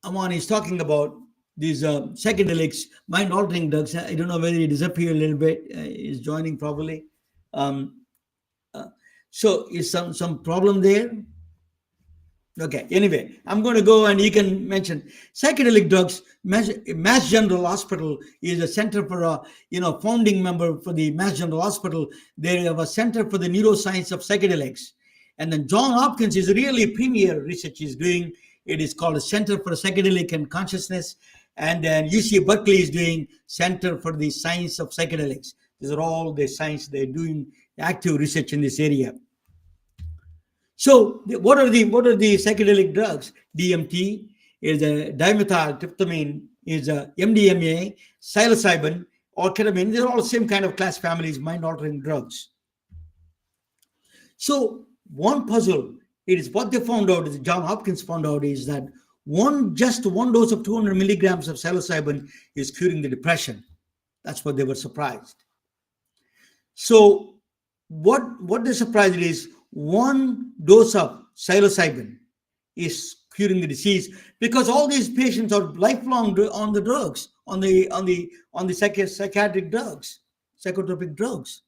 Aman is talking about these psychedelics, mind-altering drugs. I don't know whether he disappeared a little bit. He's joining probably. So is some problem there? Okay. Anyway, I'm going to go and you can mention psychedelic drugs. Mass General Hospital is a center for founding member for the Mass General Hospital. They have a center for the neuroscience of psychedelics, and then John Hopkins is really premier research he's doing. It is called a Center for Psychedelic and Consciousness. And then UC Berkeley is doing Center for the Science of Psychedelics. These are all the science. They're doing active research in this area. So what are the psychedelic drugs? DMT is a dimethyltryptamine, is a MDMA, psilocybin, or ketamine. They're all the same kind of class families, mind-altering drugs. So one puzzle, it is what they found out, is John Hopkins found out, is that just one dose of 200 milligrams of psilocybin is curing the depression. That's what they were surprised. So what they surprised is one dose of psilocybin is curing the disease, because all these patients are lifelong on the drugs, on the psychiatric drugs, psychotropic drugs.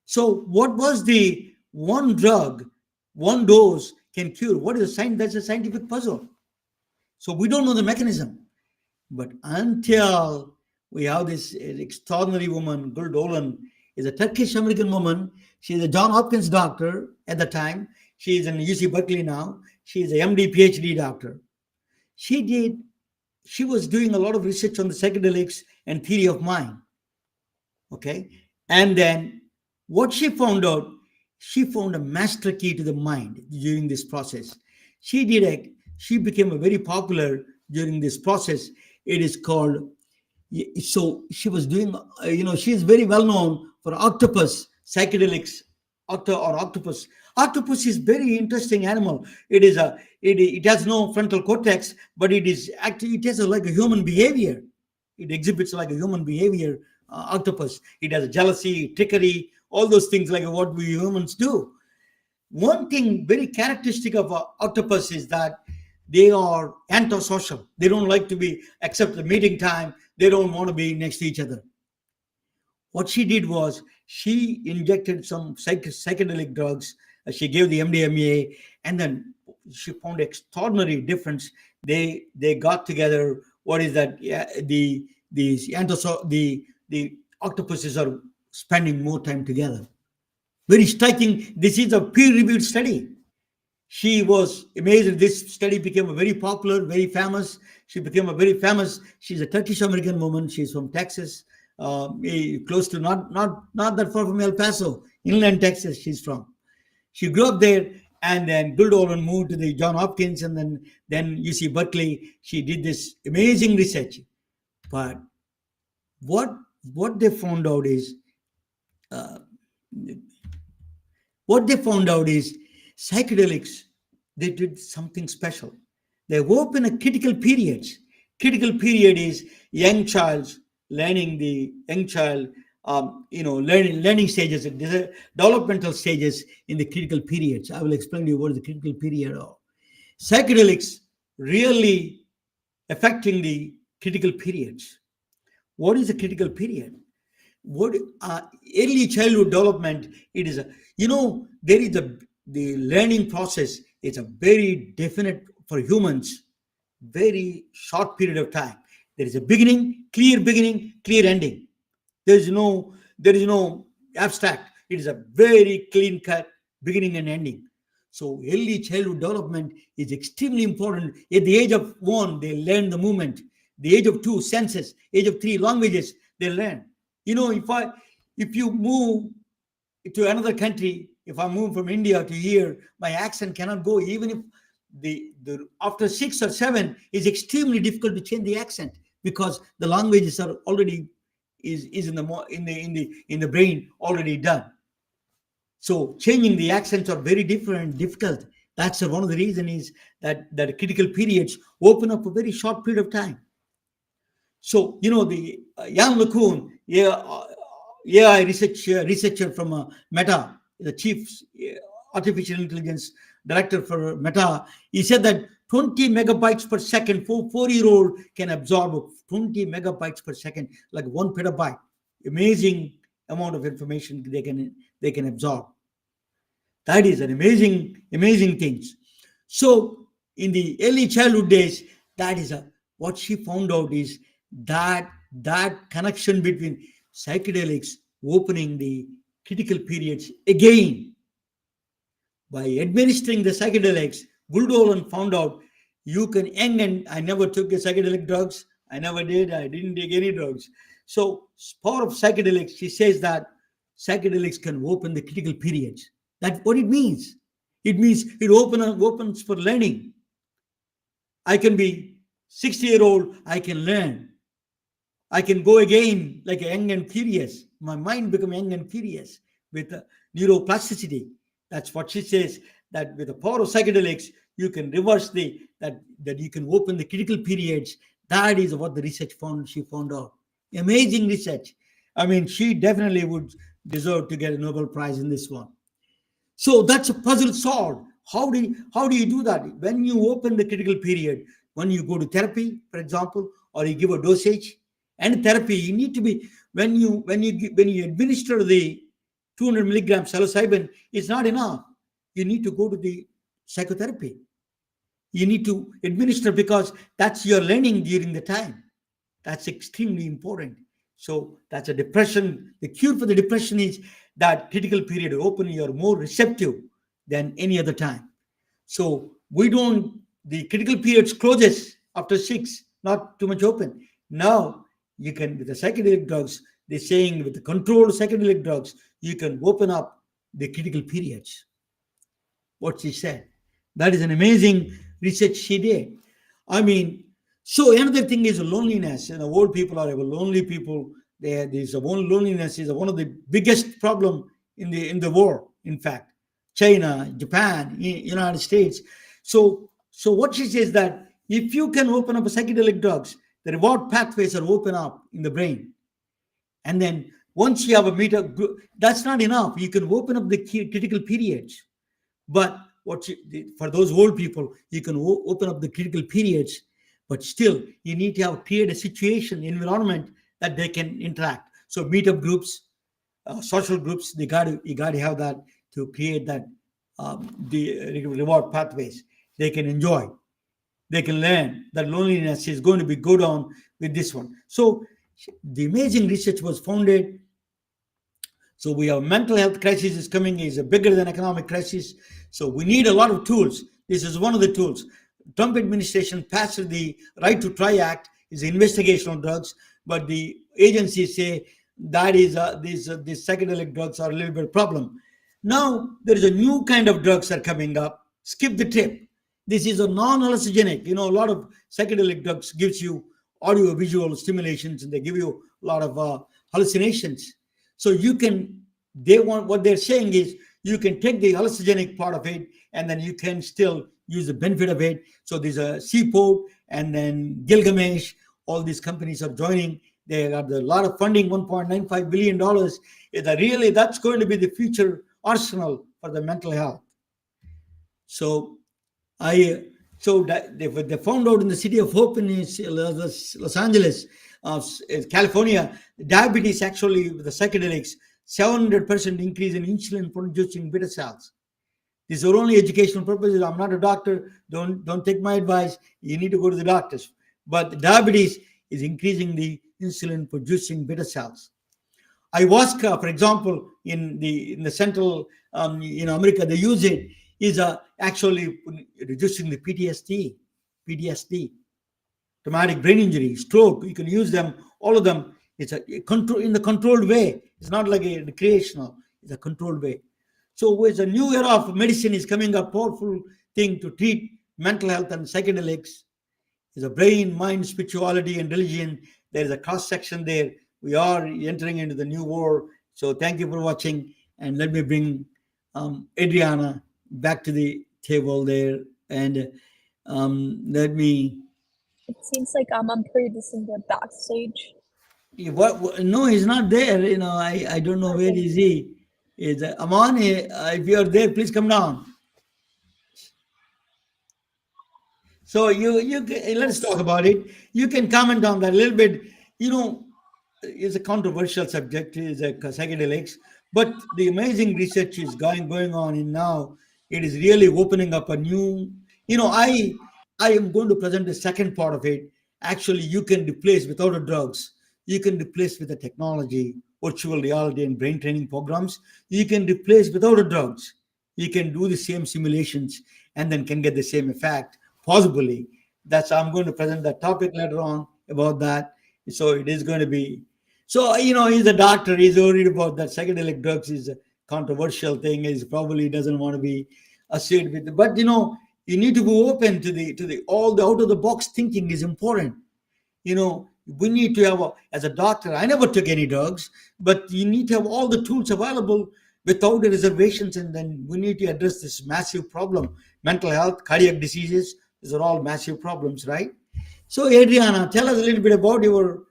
So what was the one drug, one dose can cure? What is that's a scientific puzzle. So we don't know the mechanism. But until we have this extraordinary woman, Gul Dolan, is a Turkish-American woman. She's a John Hopkins doctor at the time. She's in UC Berkeley now. She's a MD, PhD doctor. She was doing a lot of research on the psychedelics and theory of mind. Okay. And then what she found out, she found a master key to the mind during this process. She became a very popular during this process. It is called, so she was doing, she's very well known for octopus psychedelics, octopus. Octopus is very interesting animal. It has no frontal cortex, but it has like a human behavior. It exhibits like a human behavior, octopus. It has jealousy, trickery, all those things like what we humans do. one thing very characteristic of octopus is that they are antisocial. They don't like to be, except the meeting time, they don't want to be next to each other. What she did was she injected some psychedelic drugs. She gave the MDMA, and then she found extraordinary difference. They got together. What is that? Yeah, the octopuses are spending more time together. Very striking. This is a peer-reviewed study. She was amazed. This study became a very popular, very famous. She became a very famous. She's a Turkish-American woman. She's from Texas, close to not that far from El Paso, inland Texas. She's from. She grew up there, and then Guldolin moved to the John Hopkins, and then UC Berkeley. She did this amazing research. But what they found out is psychedelics, they did something special. They open a critical period. Critical period is learning stages, developmental stages in the critical periods. I will explain to you what is the critical period of. Psychedelics really affecting the critical periods. What is a critical period? What early childhood development? It is the learning process is a very definite for humans, very short period of time. There is a beginning, clear ending. There is no abstract. It is a very clean cut beginning and ending. So early childhood development is extremely important. At the age of 1, they learn the movement. The age of 2, senses. Age of 3, languages. They learn. If you move to another country, if I move from India to here, my accent cannot go. Even if the after 6 or 7, it's extremely difficult to change the accent because the languages are already is in the brain already done. So changing the accents are very difficult. That's one of the reasons is that critical periods open up a very short period of time. So the Jan LeCun, AI researcher from Meta, the chief artificial intelligence director for Meta, he said that 20 megabytes per second, 4-year-old can absorb 20 megabytes per second, like 1 petabyte. Amazing amount of information they can absorb. That is an amazing thing. So in the early childhood days, that is what she found out is that connection between psychedelics opening the critical periods again. By administering the psychedelics, Guldolin found out you can end, and I never took the psychedelic drugs. I never did. I didn't take any drugs. So power of psychedelics, she says that psychedelics can open the critical periods. That's what it means. It means it opens for learning. I can be 60-year-old, I can learn. I can go again like young and curious. My mind become young and curious with neuroplasticity. That's what she says, that with the power of psychedelics, you can reverse that you can open the critical periods. That is what the research she found out. Amazing research. I mean, she definitely would deserve to get a Nobel Prize in this one. So that's a puzzle solved. How do you do that? When you open the critical period, when you go to therapy, for example, or you give a dosage, and therapy, you need to be when you administer the 200 milligram psilocybin, it's not enough. You need to go to the psychotherapy. You need to administer because that's your learning during the time. That's extremely important. So that's a depression. The cure for the depression is that critical period open. You're more receptive than any other time. So the critical periods closes after 6, not too much open. Now you can, with the psychedelic drugs, they're saying with the controlled psychedelic drugs, you can open up the critical periods. What she said. That is an amazing research she did. I mean, so another thing is loneliness. Old people are lonely people. Loneliness is one of the biggest problem in the world. In fact, China, Japan, United States. So what she says that if you can open up psychedelic drugs, the reward pathways are open up in the brain. And then once you have a meter, that's not enough. You can open up the critical periods. But for those old people, you can open up the critical periods, but still you need to create a situation, environment that they can interact. So meetup groups, social groups, you got to have that to create that the reward pathways. They can enjoy, they can learn that loneliness is going to go down with this one. So the amazing research was founded. So we have mental health crisis is coming, is bigger than economic crisis. So we need a lot of tools. This is one of the tools. Trump administration passed the Right to Try Act, is investigational drugs, but the agencies say that is these psychedelic drugs are a little bit of problem. Now there is a new kind of drugs are coming up. Skip the trip. This is a non-hallucinogenic. A lot of psychedelic drugs gives you audio visual stimulations, and they give you a lot of hallucinations. So what they're saying is you can take the hallucinogenic part of it, and then you can still use the benefit of it. So there's a Seaport and then Gilgamesh, all these companies are joining. They got a lot of funding, $1.95 billion. That's going to be the future arsenal for the mental health. So they found out in the City of Hope in Los Angeles, California, diabetes actually with the psychedelics, 700% increase in insulin producing beta cells. These are only educational purposes. I'm not a doctor. Don't take my advice. You need to go to the doctors. But diabetes is increasing the insulin producing beta cells. Ayahuasca, for example, in the central America, they use it, is actually reducing the PTSD, traumatic brain injury, stroke. You can use them, all of them. It's a control in the controlled way. It's not like a recreational. It's a controlled way. So it's a new era of medicine is coming up, powerful thing to treat mental health and psychedelics. There's a brain, mind, spirituality, and religion. There is a cross section there. We are entering into the new war. So thank you for watching, and let me bring Adriana back to the table there, and let me. It seems like Amanpreet is in the backstage. What? No, he's not there. I don't know where is he. Is Aman? If you are there, please come down. So let's talk about it. You can comment on that a little bit. It's a controversial subject, is psychedelics, but the amazing research is going on in now. It is really opening up a new. I am going to present the second part of it. Actually, you can replace without the drugs. You can replace with the technology, virtual reality, and brain training programs. You can replace without the drugs. You can do the same simulations and then can get the same effect, possibly. I'm going to present that topic later on about that. So it is going to be. So, he's a doctor. He's worried about that psychedelic drugs is a controversial thing. He probably doesn't want to be associated with it. But, you need to be open to all the out of the box thinking is important. We need to have, as a doctor, I never took any drugs, but you need to have all the tools available without the reservations. And then we need to address this massive problem. Mental health, cardiac diseases, these are all massive problems, right? So, Adriana, tell us a little bit about your,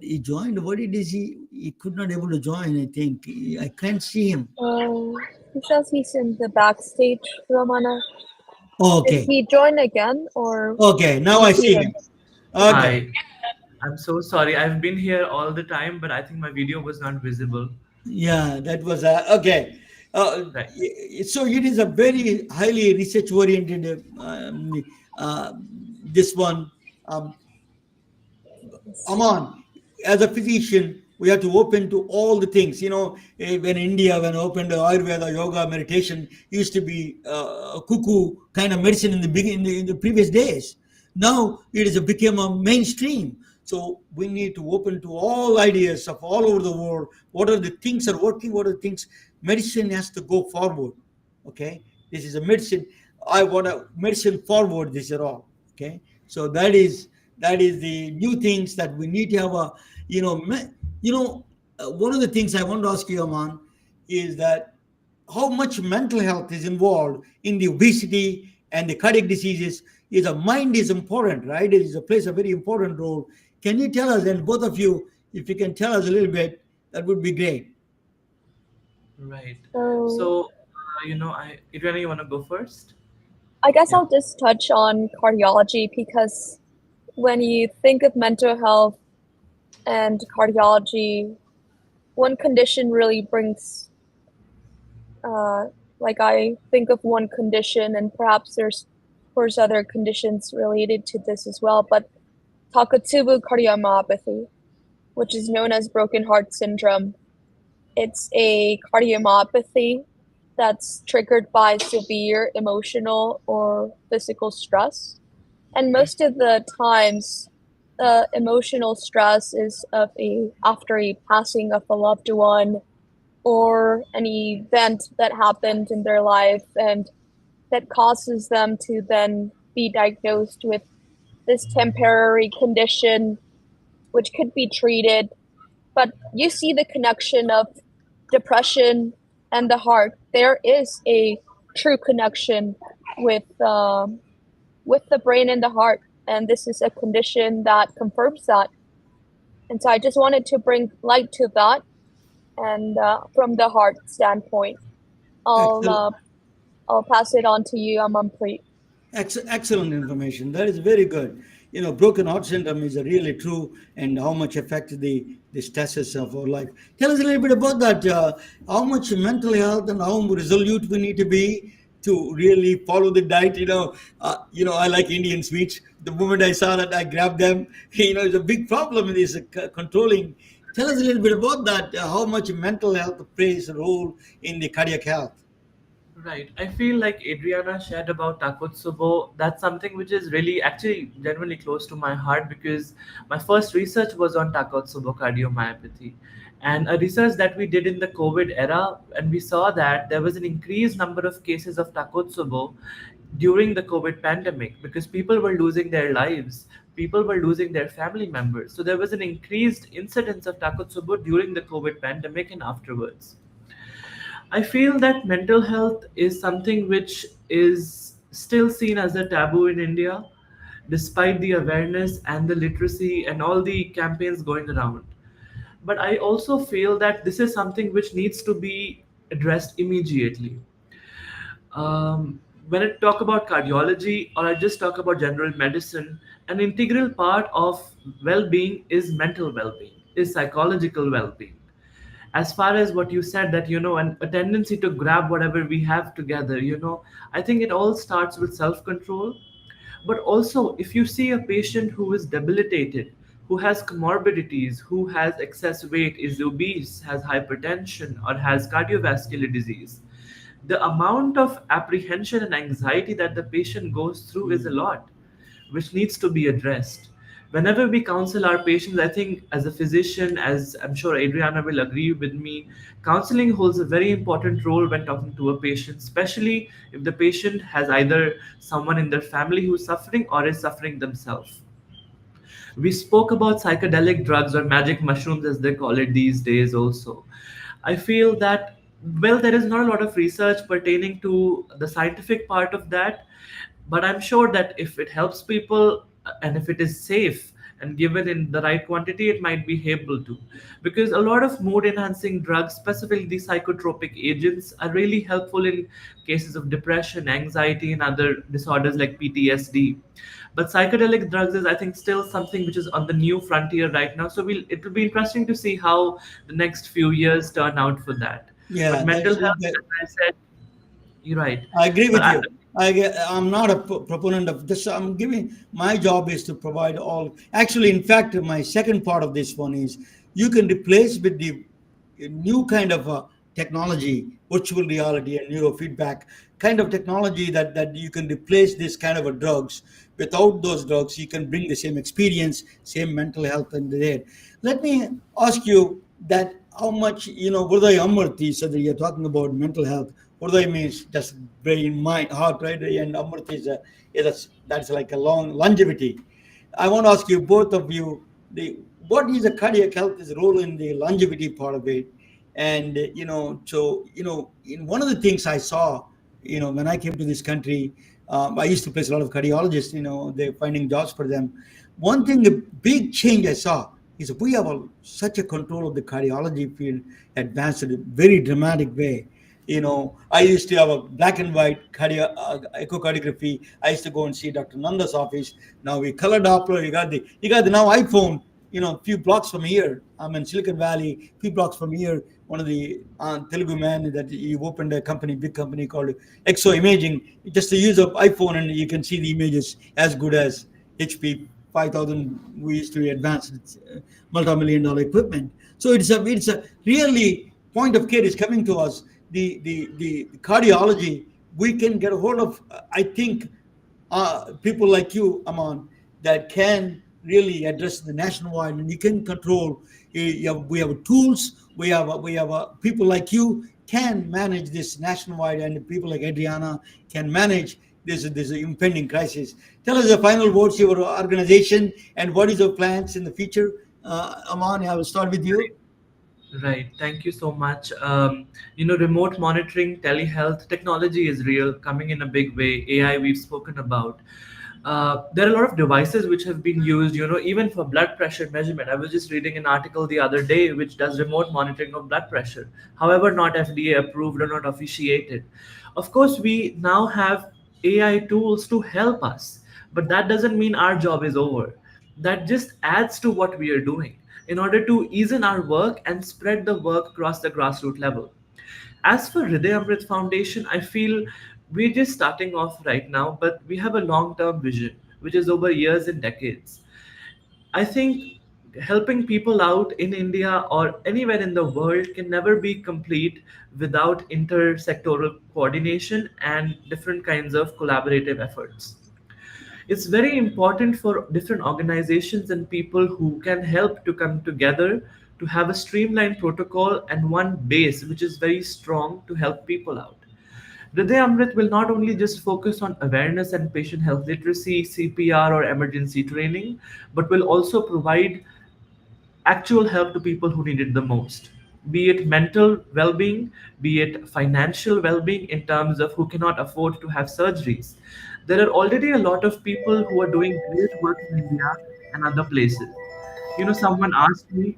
he joined. What did he could not able to join, I think. I can't see him. He says he's in the backstage, Romana. Okay. Did he join again, or? Okay, now I see him. Okay. Hi. I'm so sorry. I've been here all the time, but I think my video was not visible. Yeah, that was okay. Right. So it is a very highly research oriented. This one, Aman, as a physician, we have to open to all the things. When India, when opened Ayurveda, yoga, meditation, used to be cuckoo kind of medicine in the previous days. Now it has become a mainstream. So we need to open to all ideas of all over the world. What are the things are working? What are the things? Medicine has to go forward. Okay, this is a medicine. I want a medicine forward. These are all. Okay, so that is the new things that we need to have a. One of the things I want to ask you, Aman, is that how much mental health is involved in the obesity and the cardiac diseases. The mind is important, right? It plays a very important role. Can you tell us, and both of you, if you can tell us a little bit, that would be great. Right. So Adriana, you want to go first? I guess Yeah. I'll just touch on cardiology because when you think of mental health and cardiology, one condition really brings, like I think of one condition, and perhaps there's, of course, other conditions related to this as well, but Takotsubo cardiomyopathy, which is known as broken heart syndrome. It's a cardiomyopathy that's triggered by severe emotional or physical stress. And most of the times, emotional stress is after a passing of a loved one or an event that happened in their life and that causes them to then be diagnosed with this temporary condition, which could be treated. But you see the connection of depression and the heart. There is a true connection with with the brain and the heart, and this is a condition that confirms that. And so I just wanted to bring light to that, and from the heart standpoint, I'll Excellent. uh, I'll pass it on to you, Amanpreet. Excellent information. That is very good. Broken heart syndrome is really true, and how much affects the stresses of our life. Tell us a little bit about that. How much mental health and how resolute we need to be to really follow the diet. I like Indian sweets. The moment I saw that, I grabbed them. It's a big problem in this controlling. Tell us a little bit about that. How much mental health plays a role in the cardiac health. Right. I feel like Adriana shared about Takotsubo. That's something which is really actually genuinely close to my heart because my first research was on Takotsubo cardiomyopathy. And a research that we did in the COVID era, and we saw that there was an increased number of cases of Takotsubo during the COVID pandemic because people were losing their lives, people were losing their family members. So there was an increased incidence of Takotsubo during the COVID pandemic and afterwards. I feel that mental health is something which is still seen as a taboo in India, despite the awareness and the literacy and all the campaigns going around. But I also feel that this is something which needs to be addressed immediately. When I talk about cardiology or I just talk about general medicine, an integral part of well being is mental well being, is psychological well being. As far as what you said, that and a tendency to grab whatever we have together, I think it all starts with self control. But also, if you see a patient who is debilitated, who has comorbidities, who has excess weight, is obese, has hypertension, or has cardiovascular disease, the amount of apprehension and anxiety that the patient goes through is a lot, which needs to be addressed. Whenever we counsel our patients, I think as a physician, as I'm sure Adriana will agree with me, counseling holds a very important role when talking to a patient, especially if the patient has either someone in their family who's suffering or is suffering themselves. We spoke about psychedelic drugs or magic mushrooms, as they call it these days, also. I feel that, well, there is not a lot of research pertaining to the scientific part of that, but I'm sure that if it helps people and if it is safe and given in the right quantity, it might be able to. Because a lot of mood enhancing drugs, specifically the psychotropic agents, are really helpful in cases of depression, anxiety, and other disorders like PTSD. But psychedelic drugs is, I think, still something which is on the new frontier right now. So it will be interesting to see how the next few years turn out for that. But Yeah, mental health, as I said, you're right. I agree But with you. I'm not a proponent of this. My job is to provide all. Actually, in fact, my second part of this one is you can replace with the new kind of technology, virtual reality and neurofeedback kind of technology that you can replace this kind of a drugs. Without those drugs, you can bring the same experience, same mental health and there. Let me ask you that how much, Vruday Amarti said that you're talking about mental health. Vruday means just brain, mind, heart, right? And Amarti that's like a long longevity. I want to ask you, both of you, what is the cardiac health's role in the longevity part of it? And in one of the things I saw, when I came to this country, I used to place a lot of cardiologists. They're finding jobs for them. One thing, a big change I saw is we have such a control of the cardiology field advanced in a very dramatic way. I used to have a black and white echocardiography. I used to go and see Dr. Nanda's office. Now we color Doppler. You got the now iPhone. Few blocks from here. I'm in Silicon Valley. Few blocks from here. One of the Telugu man that you opened a company, big company called Exo Imaging. Just the use of iPhone, and you can see the images as good as HP 5000. We used to advance multi-million-dollar equipment. So it's a really point of care is coming to us. The cardiology, we can get a hold of. I think people like you, Aman, that can really address the nationwide, and you can control. We have tools. We have people like you can manage this nationwide, and people like Adriana can manage this impending crisis. Tell us the final words, your organization, and what is your plans in the future. Aman, I will start with you. Right. Thank you so much. Remote monitoring, telehealth technology is real, coming in a big way. AI, we've spoken about. There are a lot of devices which have been used, even for blood pressure measurement. I was just reading an article the other day which does remote monitoring of blood pressure. However, not FDA approved or not officiated. Of course, we now have AI tools to help us, but that doesn't mean our job is over. That just adds to what we are doing in order to ease in our work and spread the work across the grassroots level. As for Hriday Amrit Foundation, I feel we're just starting off right now, but we have a long term vision, which is over years and decades. I think helping people out in India or anywhere in the world can never be complete without intersectoral coordination and different kinds of collaborative efforts. It's very important for different organizations and people who can help to come together to have a streamlined protocol and one base which is very strong to help people out. Hriday Amrit will not only just focus on awareness and patient health literacy, CPR, or emergency training, but will also provide actual help to people who need it the most, be it mental well being, be it financial well being in terms of who cannot afford to have surgeries. There are already a lot of people who are doing great work in India and other places. Someone asked me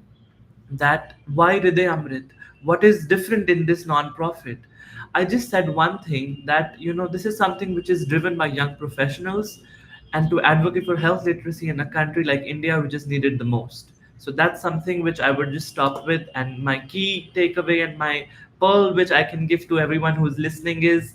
that why Hriday Amrit? What is different in this non-profit? I just said one thing that this is something which is driven by young professionals and to advocate for health literacy in a country like India which is needed the most. So that's something which I would just stop with, and my key takeaway and my pearl which I can give to everyone who's listening is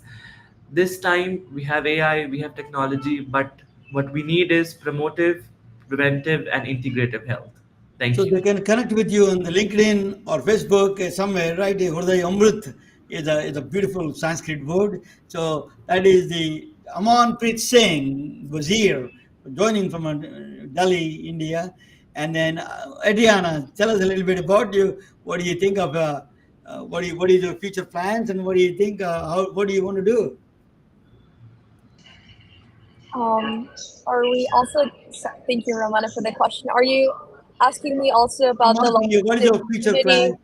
this time we have AI, we have technology, but what we need is promotive, preventive, and integrative health. So Thank you. they can connect with you on the LinkedIn or Facebook somewhere, right? The Hriday Amrit is a beautiful Sanskrit word. So that is the Amanpreet Singh Wasir joining from Delhi, India. And then Adriana, tell us a little bit about you. What do you think of what is your future plans, and what do you think? What do you want to do? Are we also, thank you, Ramana, for the question. Are you asking me also I'm about the asking you, what is long-term your future community plan?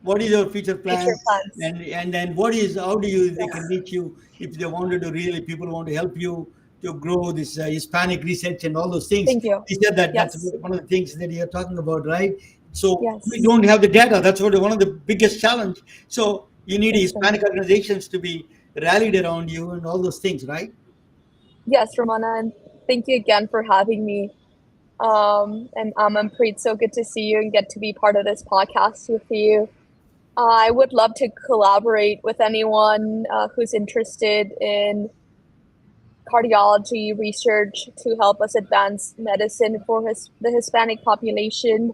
What is your future future plan? plans? And then what is how do you they can Yes, reach you if they wanted to really people want to help you to grow this Hispanic research and all those things. thank you. You said that that's Yes, one of the things that you're talking about, right? So we yes, don't have the data. That's what one of the biggest challenge. So you need that's right. Hispanic organizations to be rallied around you and all those things, right? Yes, Ramana, and thank you again for having me. And Amanpreet, so good to see you and get to be part of this podcast with you. I would love to collaborate with anyone who's interested in cardiology research to help us advance medicine for the Hispanic population.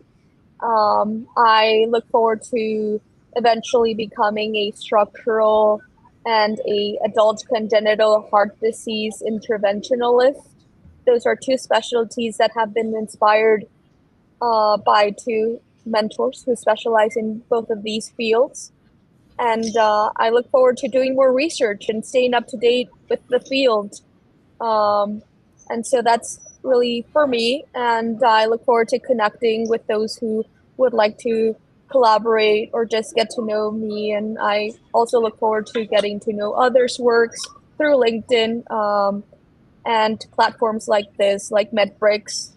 I look forward to eventually becoming a structural and a adult congenital heart disease interventionalist. Those are two specialties that have been inspired by two mentors who specialize in both of these fields. And I look forward to doing more research and staying up to date with the field. Um, and so that's really for me. And I look forward to connecting with those who would like to collaborate or just get to know me. And I also look forward to getting to know others' works through LinkedIn and platforms like this, like MedBricks.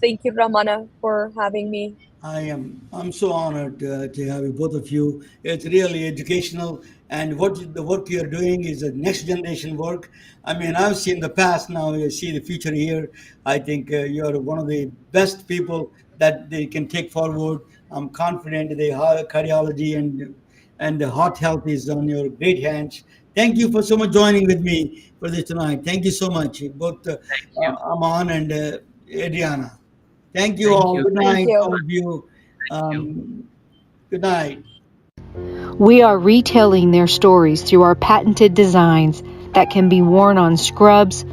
Thank you, Ramana, for having me. I'm so honored to have you, both of you. It's really educational, and the work you're doing is a next generation work. I mean, I've seen the past, now you see the future here. I think you're one of the best people that they can take forward. I'm confident the cardiology and the heart health is on your great hands. Thank you for so much joining with me for this tonight. Thank you so much, both Thank you. Aman and Adriana. Thank you Thank all. you. Good Thank Thank night, you. all of you. you. Good night. We are retelling their stories through our patented designs that can be worn on scrubs,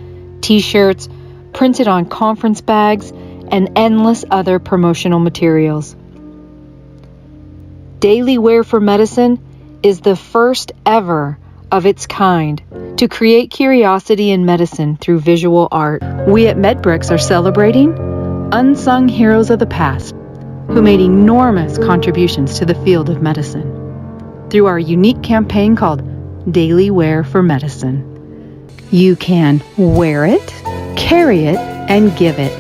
t-shirts, printed on conference bags, and endless other promotional materials. Daily Wear for Medicine is the first ever of its kind to create curiosity in medicine through visual art. We at MedBricks are celebrating unsung heroes of the past who made enormous contributions to the field of medicine through our unique campaign called Daily Wear for Medicine. You can wear it, carry it, and give it.